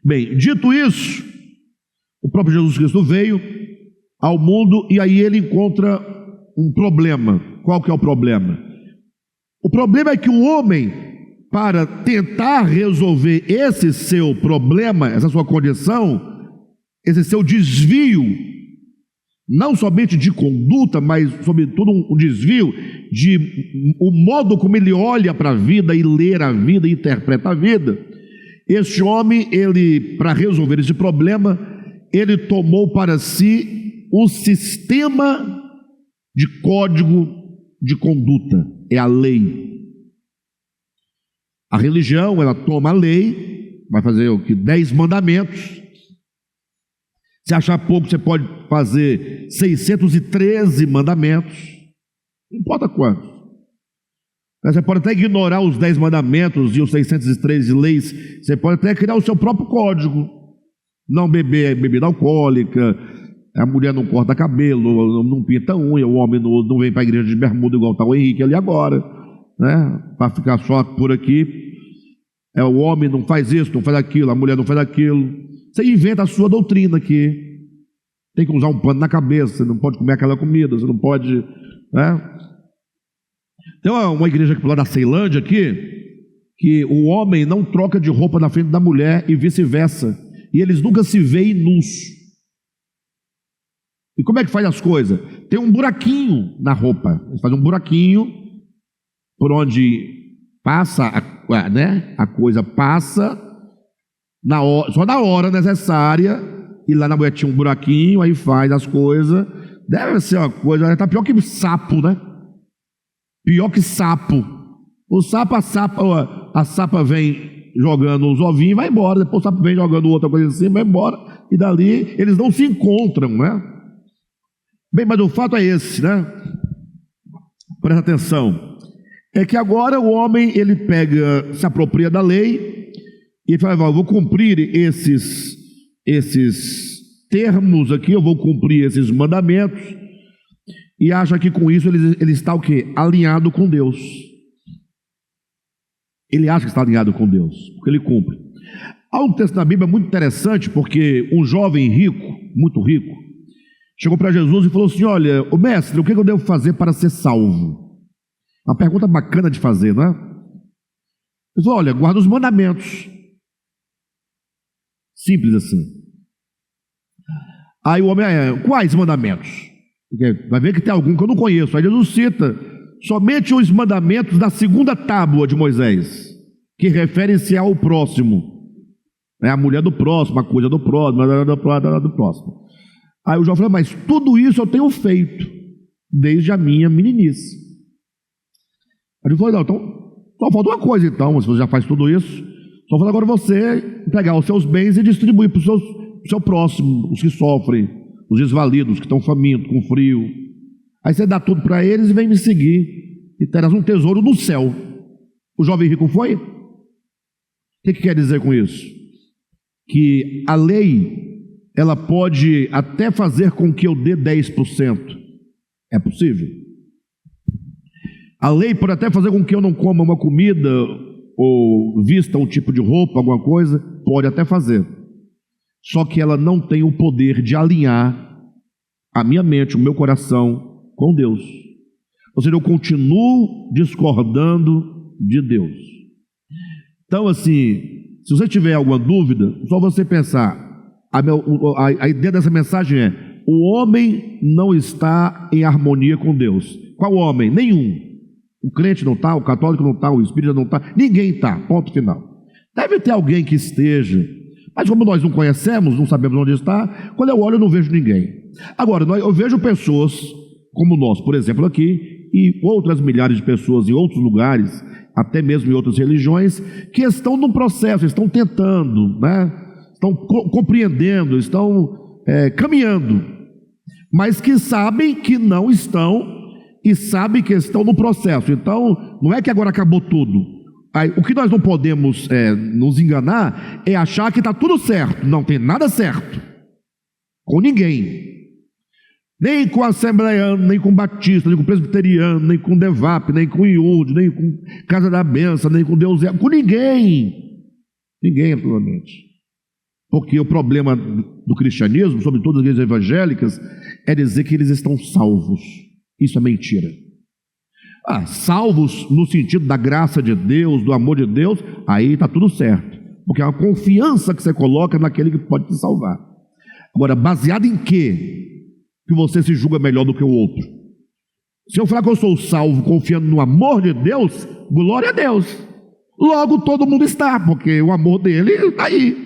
Bem, dito isso, o próprio Jesus Cristo veio ao mundo e aí ele encontra um problema. Qual que é o problema? O problema é que o homem, para tentar resolver esse seu problema, essa sua condição, esse seu desvio, não somente de conduta, mas sobretudo um desvio de o modo como ele olha para a vida e lê a vida e interpreta a vida. Este homem, ele, para resolver esse problema, ele tomou para si um sistema de código de conduta, é a lei. A religião, ela toma a lei, vai fazer o que? 10 mandamentos. Se achar pouco, você pode fazer 613 mandamentos, não importa quantos. Você pode até ignorar os 10 mandamentos e os 613 leis, você pode até criar o seu próprio código. Não beber bebida alcoólica, a mulher não corta cabelo, não pinta unha, o homem não vem para a igreja de bermuda igual está o Henrique ali agora, né? Para ficar só por aqui. O homem não faz isso, não faz aquilo, a mulher não faz aquilo. Você inventa a sua doutrina aqui. Tem que usar um pano na cabeça, você não pode comer aquela comida, você não pode, né? Tem uma igreja aqui lá da Ceilândia aqui, que o homem não troca de roupa na frente da mulher e vice-versa, e eles nunca se veem nus. E como é que faz as coisas? Tem um buraquinho na roupa, eles fazem um buraquinho por onde passa a coisa passa só na hora necessária, e lá na mulher tinha um buraquinho, aí faz as coisas. Deve ser uma coisa, está pior que sapo, né? Pior que sapo. O sapo, a sapa vem jogando os ovinhos e vai embora. Depois o sapo vem jogando outra coisa assim, vai embora. E dali eles não se encontram, né? Bem, mas o fato é esse, né? Presta atenção. É que agora o homem, ele se apropria da lei e fala, vou cumprir esses termos aqui, eu vou cumprir esses mandamentos, e acha que com isso ele está o quê? Alinhado com Deus. Ele acha que está alinhado com Deus, porque ele cumpre. Há um texto na Bíblia muito interessante, porque um jovem rico, muito rico, chegou para Jesus e falou assim: olha, o mestre, o que eu devo fazer para ser salvo? Uma pergunta bacana de fazer, não é? Ele falou: olha, guarda os mandamentos. Simples assim. Aí o homem: quais mandamentos? Porque vai ver que tem algum que eu não conheço. Aí Jesus cita somente os mandamentos da segunda tábua de Moisés, que referem-se ao próximo. É a mulher do próximo, a coisa do próximo, do próximo. Aí o jovem falou: mas tudo isso eu tenho feito desde a minha meninice. Aí ele falou: não, então só falta uma coisa então, se você já faz tudo isso, só falta agora você pegar os seus bens e distribuir para o seu próximo, os que sofrem, os desvalidos, que estão famintos, com frio. Aí você dá tudo para eles e vem me seguir, e terás um tesouro no céu. O jovem rico foi? O que quer dizer com isso? Que a lei, ela pode até fazer com que eu dê 10%. É possível. A lei pode até fazer com que eu não coma uma comida ou vista um tipo de roupa, alguma coisa, pode até fazer. Só que ela não tem o poder de alinhar a minha mente, o meu coração com Deus. Ou seja, eu continuo discordando de Deus. Então, assim, se você tiver alguma dúvida, só você pensar, a ideia dessa mensagem é: o homem não está em harmonia com Deus. Qual homem? Nenhum. O crente não está, o católico não está, o espírita não está, ninguém está, ponto final. Deve ter alguém que esteja, mas como nós não conhecemos, não sabemos onde está, quando eu olho eu não vejo ninguém. Agora, eu vejo pessoas como nós, por exemplo, aqui, e outras milhares de pessoas em outros lugares, até mesmo em outras religiões, que estão num processo, estão tentando, né? Estão compreendendo, estão caminhando, mas que sabem que não estão, e sabem que estão no processo. Então, não é que agora acabou tudo. Aí, o que nós não podemos nos enganar é achar que está tudo certo. Não tem nada certo com ninguém. Nem com a assembleiano, nem com batista, nem com presbiteriano, nem com devap, nem com iúde, nem com casa da benção, nem com Deus, com ninguém. Ninguém, absolutamente. Porque o problema do cristianismo, sobre todas as igrejas evangélicas, é dizer que eles estão salvos. Isso é mentira. Salvos no sentido da graça de Deus, do amor de Deus, aí está tudo certo. Porque é uma confiança que você coloca naquele que pode te salvar. Agora, baseado em quê? Que você se julga melhor do que o outro. Se eu falar que eu sou salvo confiando no amor de Deus, glória a Deus. Logo todo mundo está, porque o amor dele está aí.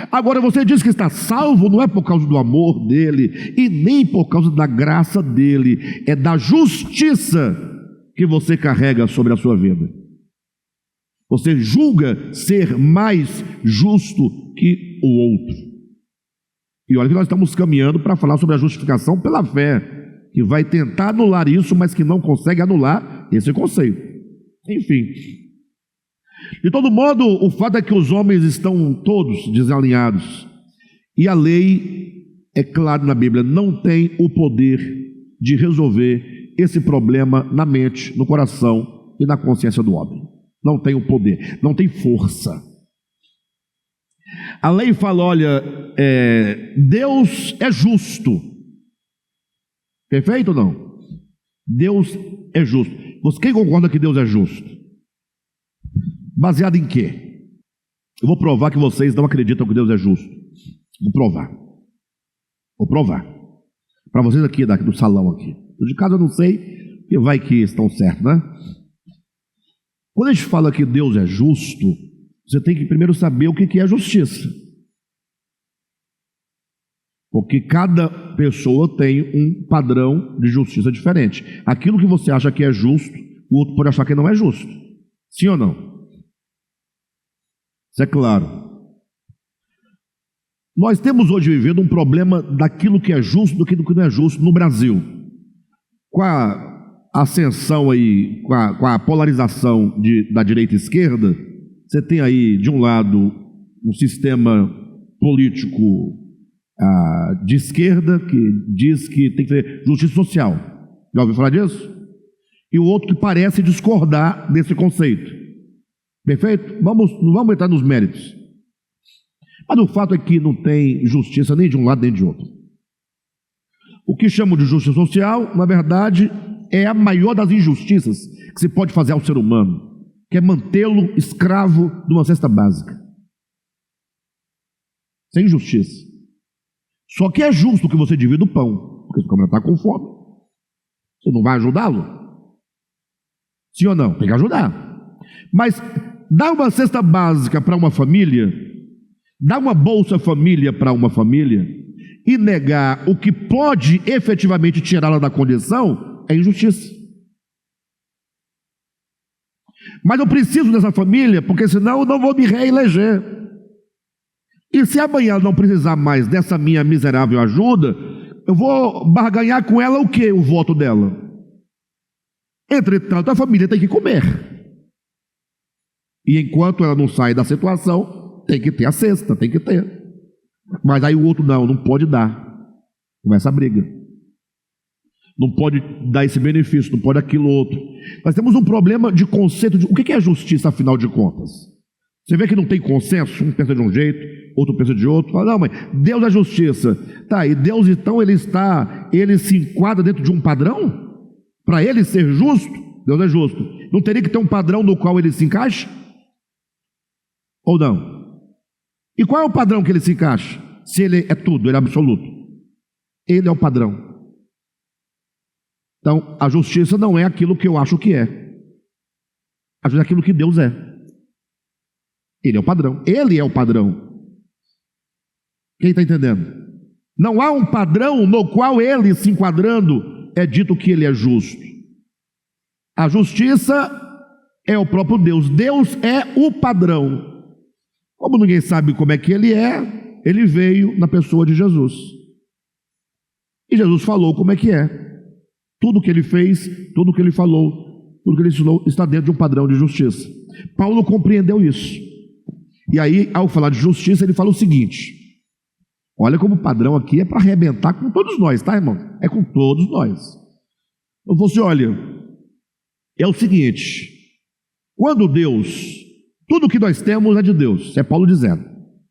Agora você diz que está salvo, não é por causa do amor dele, e nem por causa da graça dele, é da justiça que você carrega sobre a sua vida. Você julga ser mais justo que o outro. E olha que nós estamos caminhando para falar sobre a justificação pela fé, que vai tentar anular isso, mas que não consegue anular esse conceito. Enfim. De todo modo, o fato é que os homens estão todos desalinhados. E a lei, é claro na Bíblia, não tem o poder de resolver esse problema na mente, no coração e na consciência do homem. Não tem o poder, não tem força. A lei fala: olha, Deus é justo. Perfeito ou não? Deus é justo. Quem concorda que Deus é justo? Baseado em quê? Eu vou provar que vocês não acreditam que Deus é justo. Vou provar. Para vocês aqui do salão aqui. De casa eu não sei, porque vai que estão certos, né? Quando a gente fala que Deus é justo, você tem que primeiro saber o que é justiça. Porque cada pessoa tem um padrão de justiça diferente. Aquilo que você acha que é justo, o outro pode achar que não é justo. Sim ou não? Isso é claro. Nós temos hoje vivendo um problema daquilo que é justo do que não é justo no Brasil. Com a ascensão aí, com a polarização da direita e esquerda, você tem aí, de um lado, um sistema político de esquerda, que diz que tem que ter justiça social. Já ouviu falar disso? E o outro que parece discordar desse conceito. Perfeito? Não vamos entrar nos méritos. Mas o fato é que não tem justiça nem de um lado nem de outro. O que chamam de justiça social, na verdade, é a maior das injustiças que se pode fazer ao ser humano, que é mantê-lo escravo de uma cesta básica. Sem justiça. Só que é justo que você divida o pão, porque se o camarada está com fome, você não vai ajudá-lo? Sim ou não? Tem que ajudar. Mas dar uma cesta básica para uma família, dar uma Bolsa Família para uma família e negar o que pode efetivamente tirá-la da condição é injustiça. Mas eu preciso dessa família, porque senão eu não vou me reeleger. E se amanhã não precisar mais dessa minha miserável ajuda, eu vou barganhar com ela o quê? O voto dela. Entretanto, a família tem que comer. E enquanto ela não sai da situação, tem que ter a cesta, tem que ter. Mas aí o outro não pode dar. Começa a briga. Não pode dar esse benefício, não pode aquilo outro. Nós temos um problema de conceito de o que é justiça, afinal de contas. Você vê que não tem consenso, um pensa de um jeito, outro pensa de outro. Fala, não, mas Deus é justiça. Tá, e Deus então ele se enquadra dentro de um padrão? Para ele ser justo, Deus é justo. Não teria que ter um padrão no qual ele se encaixa? Ou não? E qual é o padrão que ele se encaixa? Se ele é tudo, ele é absoluto. Ele é o padrão. Então, a justiça não é aquilo que eu acho que é. A justiça é aquilo que Deus é. Ele é o padrão. Ele é o padrão. Quem está entendendo? Não há um padrão no qual ele se enquadrando é dito que ele é justo. A justiça é o próprio Deus. Deus é o padrão. Como ninguém sabe como é que ele é, ele veio na pessoa de Jesus. E Jesus falou como é que é. Tudo que ele fez, tudo que ele falou, tudo que ele ensinou está dentro de um padrão de justiça. Paulo compreendeu isso. E aí, ao falar de justiça, ele fala o seguinte: olha como o padrão aqui é para arrebentar com todos nós, tá, irmão? É com todos nós. Eu vou assim, olha, é o seguinte: quando Deus, tudo que nós temos é de Deus, é Paulo dizendo,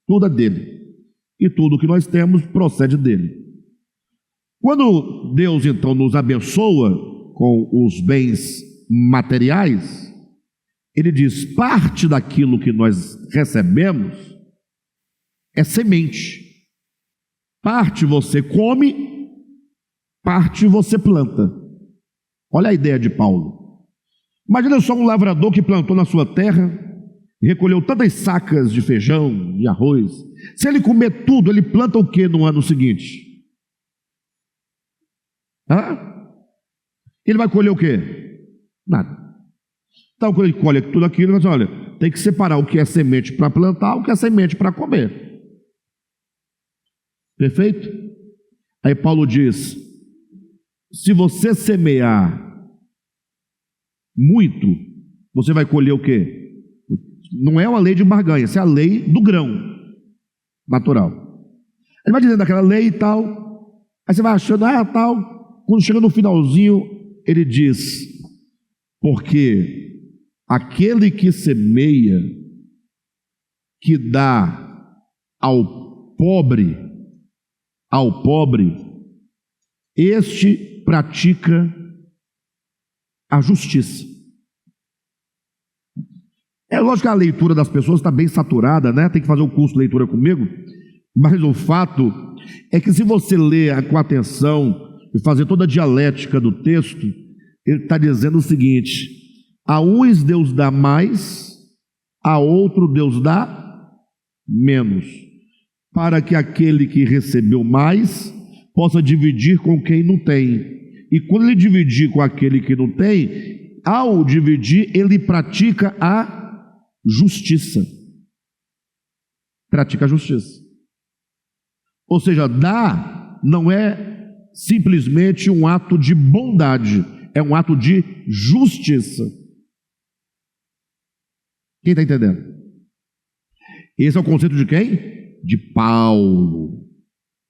tudo é dele, e tudo que nós temos procede dele. Quando Deus então nos abençoa com os bens materiais, ele diz, parte daquilo que nós recebemos é semente. Parte você come, parte você planta. Olha a ideia de Paulo. Imagina só um lavrador que plantou na sua terra e recolheu tantas sacas de feijão, de arroz. Se ele comer tudo, ele planta o que no ano seguinte? Ele vai colher o quê? Nada. Então, quando ele colhe tudo aquilo, ele vai dizer, olha, tem que separar o que é semente para plantar, o que é semente para comer. Perfeito? Aí Paulo diz, se você semear muito, você vai colher o quê? Não é uma lei de barganha, essa é a lei do grão natural. Ele vai dizendo aquela lei e tal, aí você vai achando, tal. Quando chega no finalzinho, ele diz, porque aquele que semeia, que dá ao pobre, este pratica a justiça. É lógico que a leitura das pessoas está bem saturada, né? Tem que fazer um curso de leitura comigo, mas o fato é que se você ler com atenção e fazer toda a dialética do texto, ele está dizendo o seguinte: a uns Deus dá mais, a outro Deus dá menos, para que aquele que recebeu mais possa dividir com quem não tem. E quando ele dividir com aquele que não tem, ao dividir, ele pratica a justiça. Pratica a justiça. Ou seja, dar não é simplesmente um ato de bondade, é um ato de justiça. Quem está entendendo? Esse é o conceito de quem? De Paulo.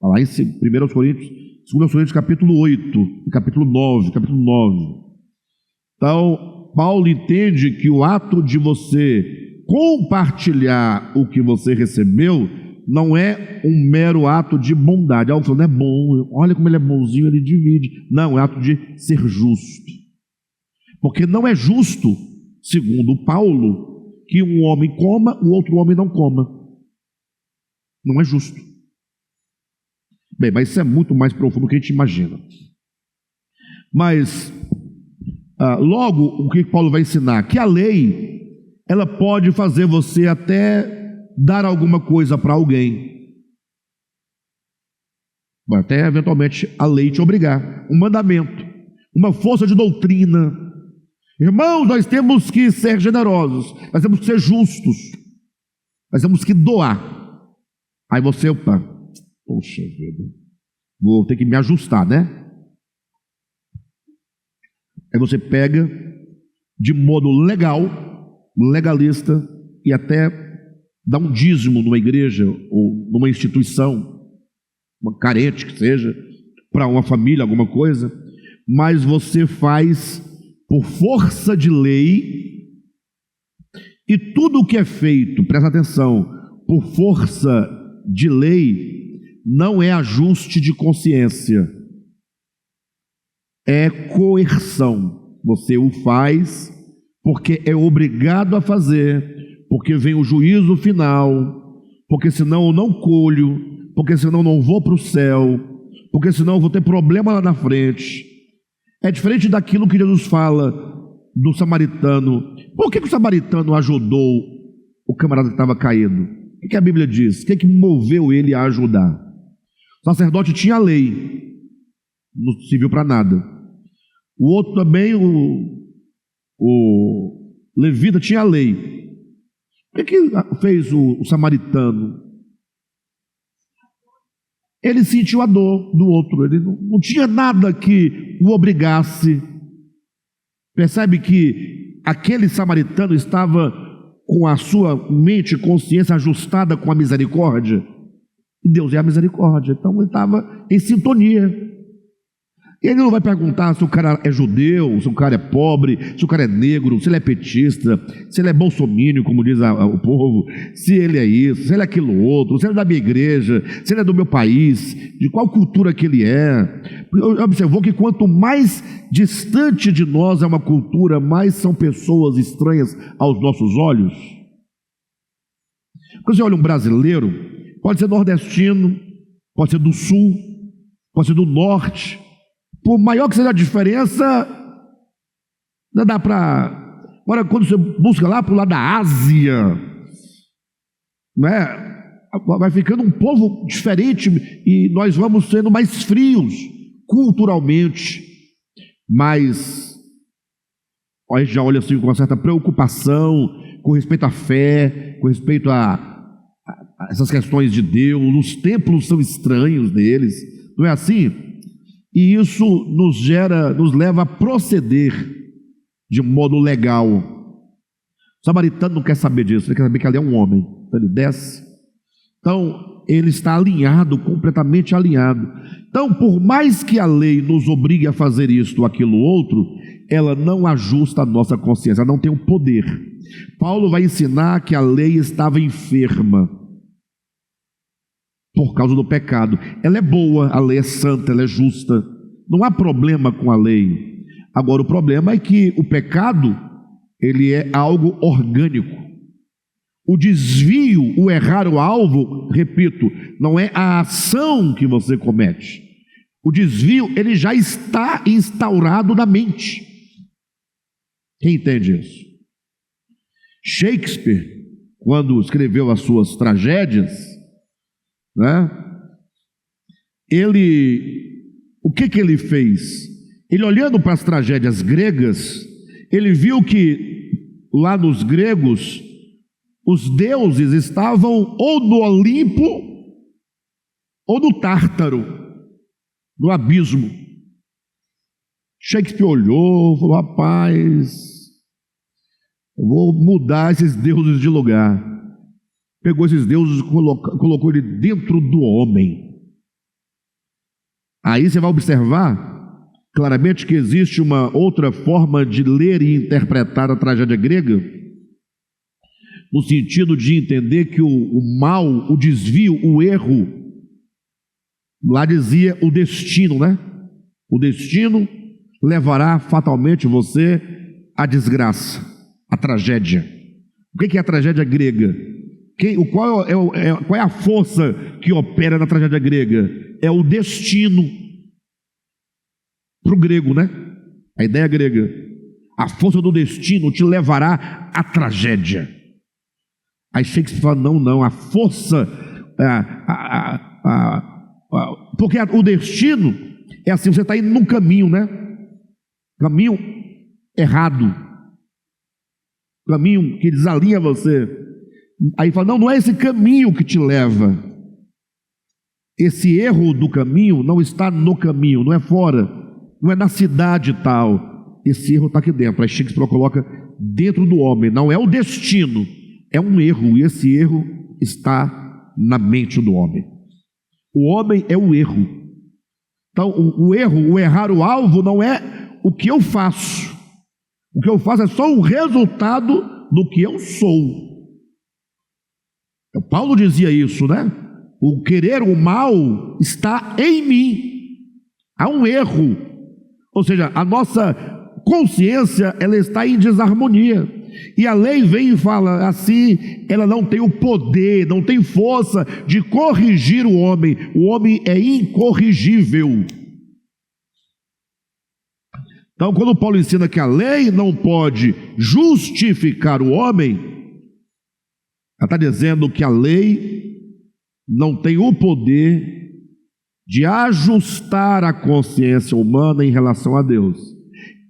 Está lá em 1 Coríntios, 2 Coríntios capítulo 8, capítulo 9. Então, Paulo entende que o ato de você compartilhar o que você recebeu não é um mero ato de bondade. Algo falando, é bom, olha como ele é bonzinho, ele divide. Não, é ato de ser justo. Porque não é justo, segundo Paulo, que um homem coma, o outro homem não coma. Não é justo. Bem, mas isso é muito mais profundo do que a gente imagina. Mas, logo, o que Paulo vai ensinar? Que a lei, ela pode fazer você até dar alguma coisa para alguém. Até, eventualmente, a lei te obrigar. Um mandamento, uma força de doutrina. Irmãos, nós temos que ser generosos, nós temos que ser justos, nós temos que doar. Aí você, opa, poxa vida, vou ter que me ajustar, né? Aí você pega de modo legal, legalista, e até dá um dízimo numa igreja ou numa instituição, uma carente que seja, para uma família, alguma coisa, mas você faz por força de lei, e tudo o que é feito, presta atenção, por força de lei, não é ajuste de consciência, é coerção. Você o faz porque é obrigado a fazer, porque vem o juízo final, porque senão eu não colho, porque senão eu não vou para o céu, porque senão eu vou ter problema lá na frente. É diferente daquilo que Jesus fala do samaritano. Por que o samaritano ajudou o camarada que estava caído? O que a Bíblia diz? O que moveu ele a ajudar? O sacerdote tinha a lei, não serviu para nada. O outro também, o levita, tinha a lei. O que fez o samaritano? Ele sentiu a dor do outro, ele não tinha nada que o obrigasse. Percebe que aquele samaritano estava com a sua mente e consciência ajustada com a misericórdia? E Deus é a misericórdia, então ele estava em sintonia. Ele não vai perguntar se o cara é judeu, se o cara é pobre, se o cara é negro, se ele é petista, se ele é bolsominion, como diz o povo, se ele é isso, se ele é aquilo outro, se ele é da minha igreja, se ele é do meu país, de qual cultura que ele é. Observou que quanto mais distante de nós é uma cultura, mais são pessoas estranhas aos nossos olhos. Quando você olha um brasileiro, pode ser nordestino, pode ser do sul, pode ser do norte. Por maior que seja a diferença, não dá para... Agora, quando você busca lá para o lado da Ásia, né, vai ficando um povo diferente e nós vamos sendo mais frios culturalmente, mas a gente já olha assim com uma certa preocupação com respeito à fé, com respeito a essas questões de Deus. Os templos são estranhos deles, não é assim? E isso nos leva a proceder de modo legal. O samaritano não quer saber disso, ele quer saber que ali é um homem. Então ele desce. Então ele está alinhado, completamente alinhado. Então, por mais que a lei nos obrigue a fazer isto ou aquilo outro, ela não ajusta a nossa consciência, ela não tem o poder. Paulo vai ensinar que a lei estava enferma por causa do pecado. Ela é boa, a lei é santa, ela é justa, não há problema com a lei. Agora o problema é que o pecado, ele é algo orgânico. O desvio, o errar o alvo, repito, não é a ação que você comete. O desvio, ele já está instaurado na mente. Quem entende isso? Shakespeare, quando escreveu as suas tragédias, né? O que ele fez? Ele, olhando para as tragédias gregas, ele viu que lá nos gregos os deuses estavam ou no Olimpo ou no Tártaro, no abismo. Shakespeare olhou, falou: rapaz, eu vou mudar esses deuses de lugar. Pegou esses deuses e colocou ele dentro do homem. Aí você vai observar claramente que existe uma outra forma de ler e interpretar a tragédia grega, no sentido de entender que o mal, o desvio, o erro, lá dizia o destino, né? O destino levará fatalmente você à desgraça, à tragédia. O que é a tragédia grega? Qual é a força que opera na tragédia grega? É o destino. Para o grego, né? A ideia grega. A força do destino te levará à tragédia. Aí Shakespeare fala, não, a força, porque o destino é assim, você está indo num caminho, né? Caminho errado. Caminho que desalinha você. Aí fala, não é esse caminho que te leva. Esse erro do caminho não está no caminho, não é fora, não é na cidade tal. Esse erro está aqui dentro. Aí Shakespeare coloca dentro do homem. Não é o destino, é um erro. E esse erro está na mente do homem. O homem é o erro. Então o erro, o errar o alvo não é o que eu faço. O que eu faço é só o resultado do que eu sou. O Paulo dizia isso, né? O querer o mal está em mim. Há um erro. Ou seja, a nossa consciência, ela está em desarmonia. E a lei vem e fala assim, ela não tem o poder, não tem força de corrigir o homem. O homem é incorrigível. Então, quando Paulo ensina que a lei não pode justificar o homem, ela está dizendo que a lei não tem o poder de ajustar a consciência humana em relação a Deus.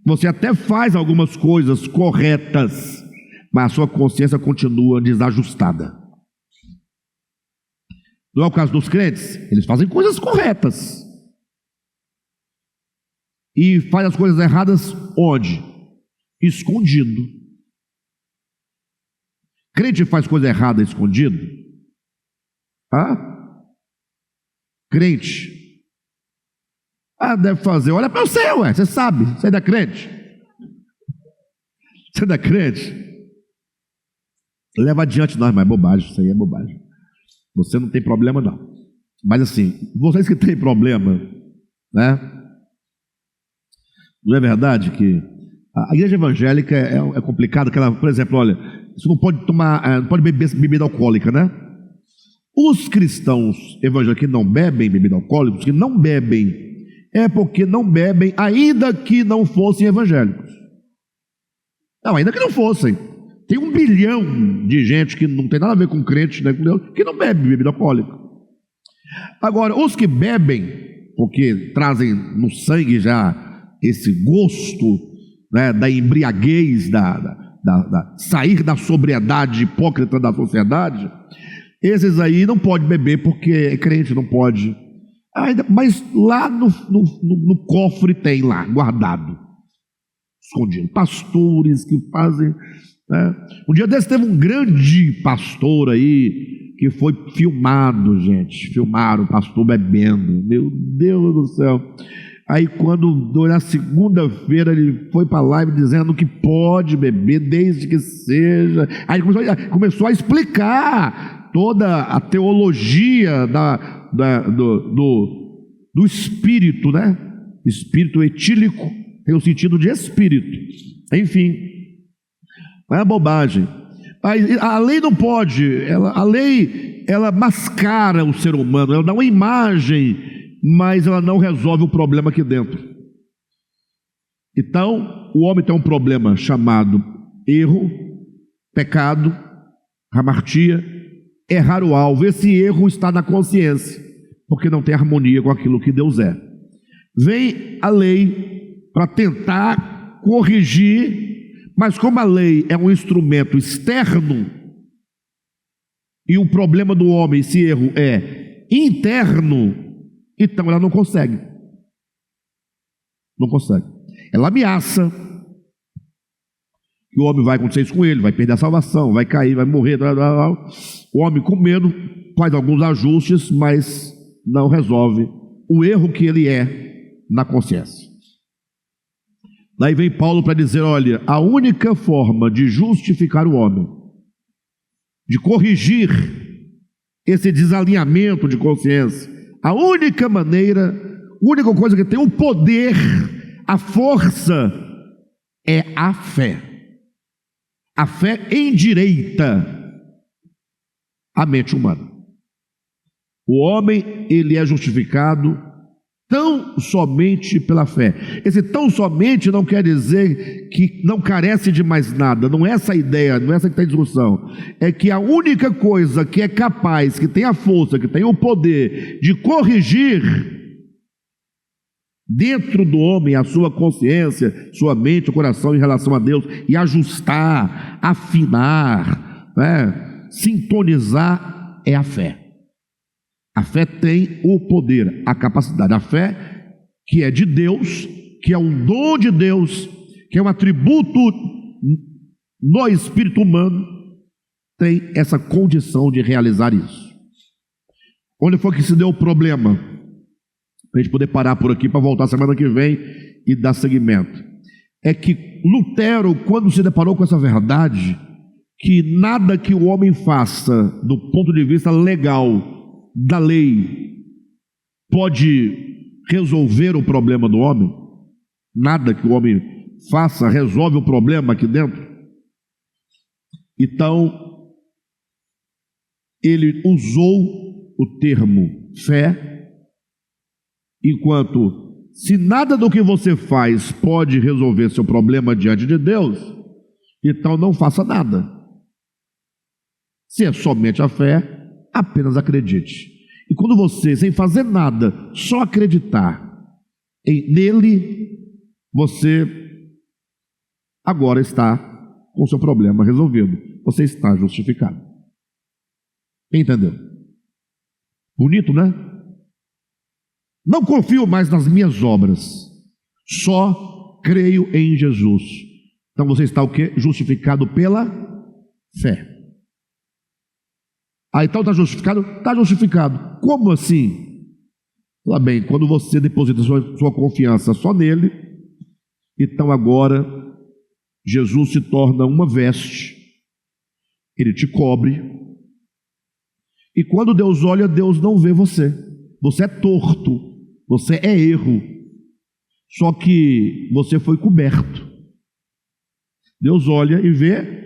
Você até faz algumas coisas corretas, mas a sua consciência continua desajustada. Não é o caso dos crentes? Eles fazem coisas corretas e fazem as coisas erradas onde? Escondido. Crente faz coisa errada escondido? Crente. Deve fazer. Olha para você, você sabe. Você é da crente? Você é da crente? Leva adiante, não, mas é bobagem. Isso aí é bobagem. Você não tem problema, não. Mas assim, vocês que têm problema, né? Não é verdade que a igreja evangélica é complicada, que ela, por exemplo, olha, você não pode tomar, não pode beber bebida alcoólica, né? Os cristãos evangélicos que não bebem bebida alcoólica, os que não bebem, é porque não bebem, ainda que não fossem evangélicos. Não, ainda que não fossem. Tem 1 bilhão de gente que não tem nada a ver com crente, né, que não bebe bebida alcoólica. Agora, os que bebem, porque trazem no sangue já esse gosto, né, da embriaguez, da sair da sobriedade hipócrita da sociedade, esses aí não pode beber porque é crente, não pode. Mas lá no cofre tem lá, guardado, escondido. Pastores que fazem, né? Um dia desse teve um grande pastor aí que foi filmado, gente. Filmaram o pastor bebendo. Meu Deus do céu. Aí quando na segunda-feira ele foi para a live dizendo que pode beber desde que seja. Aí ele começou a explicar toda a teologia do espírito, né? Espírito etílico tem o sentido de espírito. Enfim, não é bobagem. A lei não pode. A lei ela mascara o ser humano. Ela dá uma imagem, mas ela não resolve o problema aqui dentro. Então, o homem tem um problema chamado erro, pecado, hamartia, errar o alvo. Esse erro está na consciência, porque não tem harmonia com aquilo que Deus é. Vem a lei para tentar corrigir, mas como a lei é um instrumento externo, e o problema do homem, esse erro é interno, então ela não consegue. Não consegue. Ela ameaça que o homem vai acontecer isso com ele, vai perder a salvação, vai cair, vai morrer. O homem com medo faz alguns ajustes, mas não resolve o erro que ele é na consciência. Daí vem Paulo para dizer, olha, a única forma de justificar o homem, de corrigir esse desalinhamento de consciência, a única maneira, a única coisa que tem o poder, a força, é a fé. A fé endireita a mente humana. O homem, ele é justificado tão somente pela fé. Esse tão somente não quer dizer que não carece de mais nada. Não é essa a ideia, não é essa que está em discussão. É que a única coisa que é capaz, que tem a força, que tem o poder de corrigir dentro do homem a sua consciência, sua mente, o coração em relação a Deus, e ajustar, afinar, sintonizar, é a fé. A fé tem o poder, a capacidade. A fé que é de Deus, que é um dom de Deus, que é um atributo no espírito humano, tem essa condição de realizar isso. Onde foi que se deu o problema? Para a gente poder parar por aqui, para voltar semana que vem e dar seguimento. É que Lutero, quando se deparou com essa verdade, que nada que o homem faça do ponto de vista legal, da lei, pode resolver o problema do homem, nada que o homem faça resolve o problema aqui dentro. Então, ele usou o termo fé, enquanto se nada do que você faz pode resolver seu problema diante de Deus, então não faça nada. Se é somente a fé, apenas acredite. E quando você, sem fazer nada, só acreditar nele, você agora está com o seu problema resolvido. Você está justificado. Entendeu? Bonito, né? Não confio mais nas minhas obras, só creio em Jesus. Então você está o quê? Justificado pela fé. Então está justificado? Está justificado. Como assim? Lá bem, quando você deposita sua confiança só nele, então agora Jesus se torna uma veste, ele te cobre, e quando Deus olha, Deus não vê você. Você é torto, você é erro, só que você foi coberto. Deus olha e vê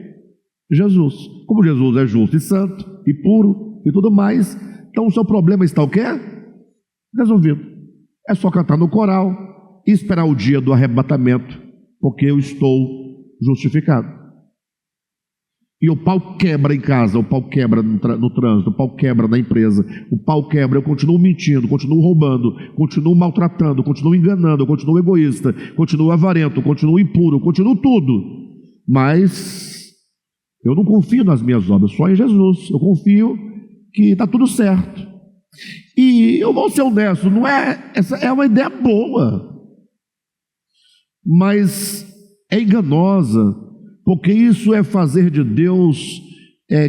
Jesus. Como Jesus é justo e santo e puro e tudo mais, então o seu problema está o quê? Resolvido. É só cantar no coral e esperar o dia do arrebatamento, porque eu estou justificado. E o pau quebra em casa, o pau quebra no trânsito, o pau quebra na empresa, o pau quebra, eu continuo mentindo, continuo roubando, continuo maltratando, continuo enganando, eu continuo egoísta, continuo avarento, continuo impuro, continuo tudo, mas eu não confio nas minhas obras, só em Jesus. Eu confio que está tudo certo. E eu vou ser honesto, essa é uma ideia boa, mas é enganosa, porque isso é fazer de Deus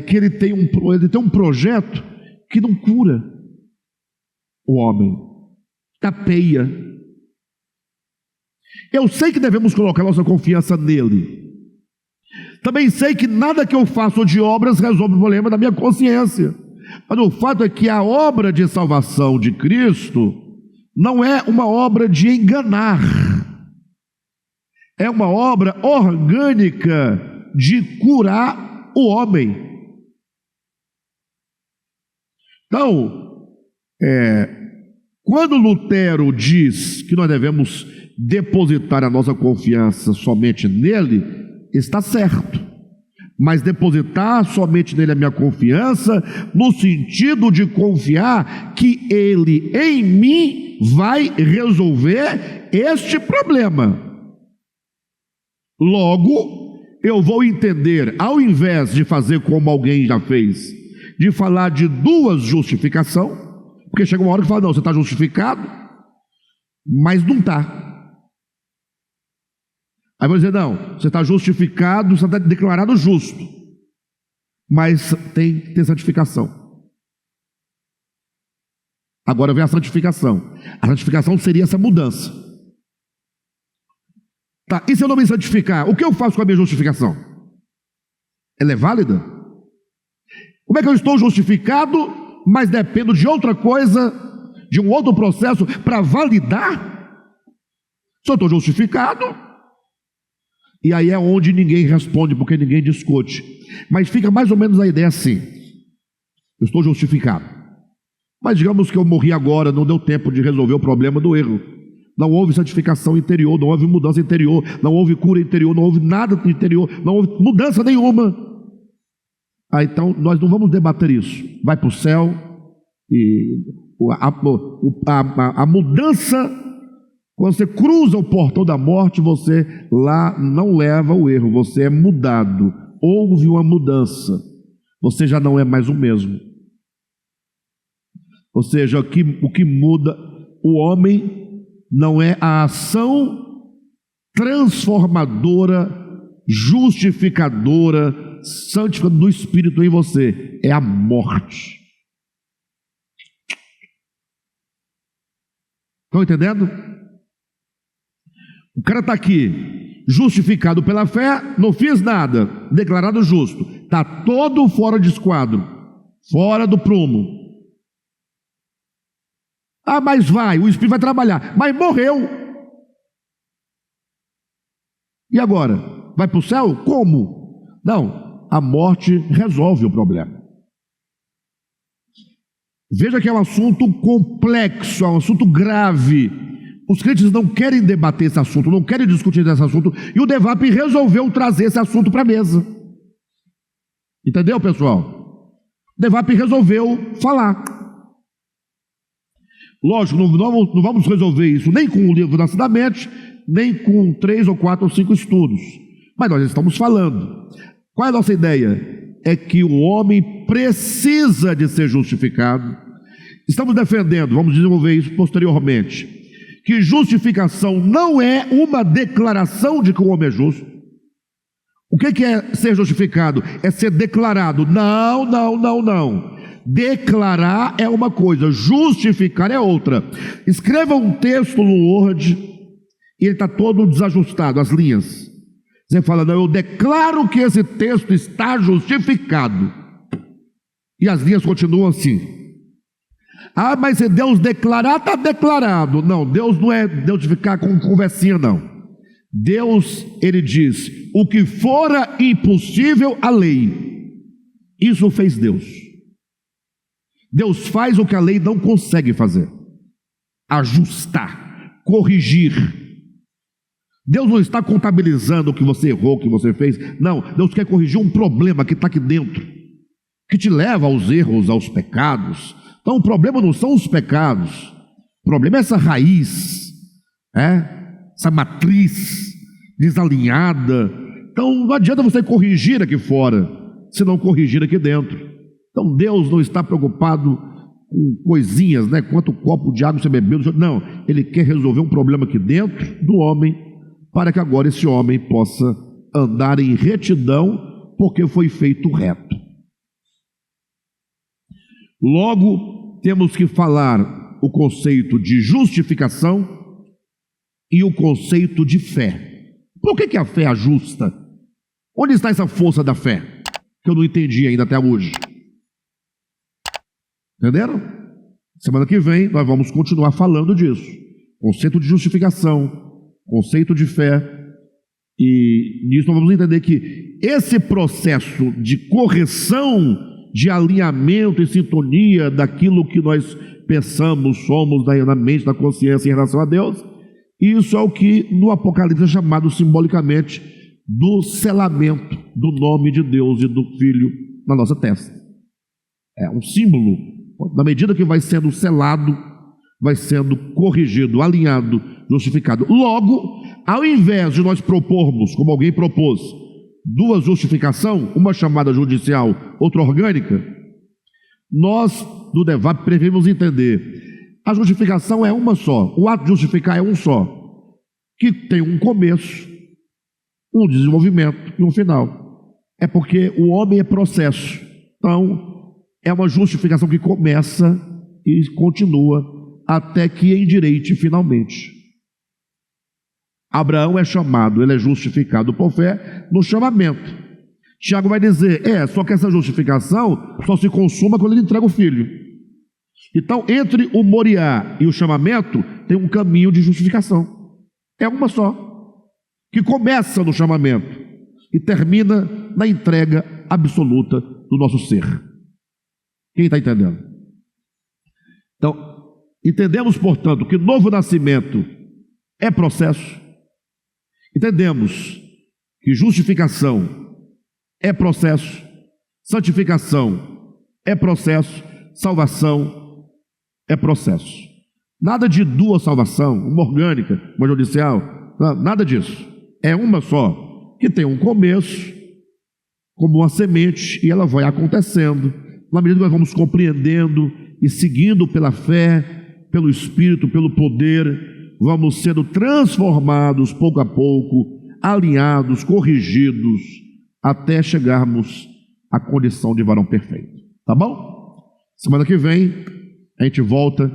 que ele tem um projeto que não cura o homem, tapeia. Eu sei que devemos colocar nossa confiança nele. Também sei que nada que eu faço de obras resolve o problema da minha consciência. Mas o fato é que a obra de salvação de Cristo não é uma obra de enganar. É uma obra orgânica de curar o homem. Então, quando Lutero diz que nós devemos depositar a nossa confiança somente nele, está certo, mas depositar somente nele a minha confiança, no sentido de confiar que ele em mim vai resolver este problema. Logo, eu vou entender, ao invés de fazer como alguém já fez, de falar de duas justificações, porque chega uma hora que fala, não, você está justificado, mas não está. Aí vou dizer, não, você está justificado, você está declarado justo, mas tem que ter santificação. Agora vem a santificação. A santificação seria essa mudança. Tá, e se eu não me santificar, o que eu faço com a minha justificação? Ela é válida? Como é que eu estou justificado, mas dependo de outra coisa, de um outro processo para validar? Se eu estou justificado, e aí é onde ninguém responde, porque ninguém discute. Mas fica mais ou menos a ideia assim: eu estou justificado, mas digamos que eu morri agora, não deu tempo de resolver o problema do erro. Não houve santificação interior, não houve mudança interior, não houve cura interior, não houve nada interior, não houve mudança nenhuma. Então nós não vamos debater isso. Vai para o céu e a mudança, quando você cruza o portão da morte, você lá não leva o erro, você é mudado. Houve uma mudança, você já não é mais o mesmo. Ou seja, o que muda o homem não é a ação transformadora, justificadora, santificadora do Espírito em você, é a morte. Estão entendendo? O cara está aqui, justificado pela fé, não fiz nada, declarado justo, está todo fora de esquadro, fora do prumo. Ah, mas vai, o Espírito vai trabalhar, mas morreu. E agora? Vai para o céu? Como? Não, a morte resolve o problema. Veja que é um assunto complexo, é um assunto grave. Os crentes não querem debater esse assunto, não querem discutir esse assunto, e o DEVAP resolveu trazer esse assunto para a mesa. Entendeu, pessoal? O DEVAP resolveu falar. Lógico, não vamos resolver isso nem com o livro da Cidamente, nem com 3 ou 4 ou 5 estudos. Mas nós estamos falando. Qual é a nossa ideia? É que o homem precisa de ser justificado. Estamos defendendo, vamos desenvolver isso posteriormente, que justificação não é uma declaração de que o homem é justo. O que é ser justificado? É ser declarado. Não. Declarar é uma coisa, justificar é outra. Escreva um texto no Word e ele está todo desajustado, as linhas. Você fala, não, eu declaro que esse texto está justificado. E as linhas continuam assim. Ah, mas se Deus declarar, está declarado. Não, Deus não é Deus de ficar com conversinha, não. Deus, ele diz, o que fora impossível à lei, isso fez Deus. Deus faz o que a lei não consegue fazer: ajustar, corrigir. Deus não está contabilizando o que você errou, o que você fez. Não, Deus quer corrigir um problema que está aqui dentro, que te leva aos erros, aos pecados. Então o problema não são os pecados, o problema é essa raiz, essa matriz desalinhada. Então não adianta você corrigir aqui fora, se não corrigir aqui dentro. Então Deus não está preocupado com coisinhas, quanto copo de água você bebeu. Não, Ele quer resolver um problema aqui dentro do homem, para que agora esse homem possa andar em retidão, porque foi feito reto. Logo, temos que falar o conceito de justificação e o conceito de fé. Por que a fé é justa? Onde está essa força da fé? Que eu não entendi ainda até hoje. Entenderam? Semana que vem nós vamos continuar falando disso. Conceito de justificação, conceito de fé. E nisso nós vamos entender que esse processo de correção, de alinhamento e sintonia daquilo que nós pensamos, somos na mente, na consciência em relação a Deus, isso é o que no Apocalipse é chamado simbolicamente do selamento do nome de Deus e do Filho na nossa testa. É um símbolo. Na medida que vai sendo selado, vai sendo corrigido, alinhado, justificado. Logo, ao invés de nós propormos, como alguém propôs, duas justificações, uma chamada judicial, outra orgânica, nós do DEVAP preferimos entender: a justificação é uma só, o ato de justificar é um só, que tem um começo, um desenvolvimento e um final. É porque o homem é processo. Então, é uma justificação que começa e continua até que endireite finalmente. Abraão é chamado, ele é justificado por fé no chamamento. Tiago vai dizer, só que essa justificação só se consuma quando ele entrega o filho. Então, entre o Moriá e o chamamento, tem um caminho de justificação. É uma só, que começa no chamamento e termina na entrega absoluta do nosso ser. Quem está entendendo? Então, entendemos, portanto, que novo nascimento é processo. Entendemos que justificação é processo, santificação é processo, salvação é processo. Nada de duas salvação, uma orgânica, uma judicial, nada disso. É uma só, que tem um começo, como uma semente, e ela vai acontecendo. Na medida que nós vamos compreendendo e seguindo pela fé, pelo Espírito, pelo poder, vamos sendo transformados pouco a pouco, alinhados, corrigidos, até chegarmos à condição de varão perfeito. Tá bom? Semana que vem a gente volta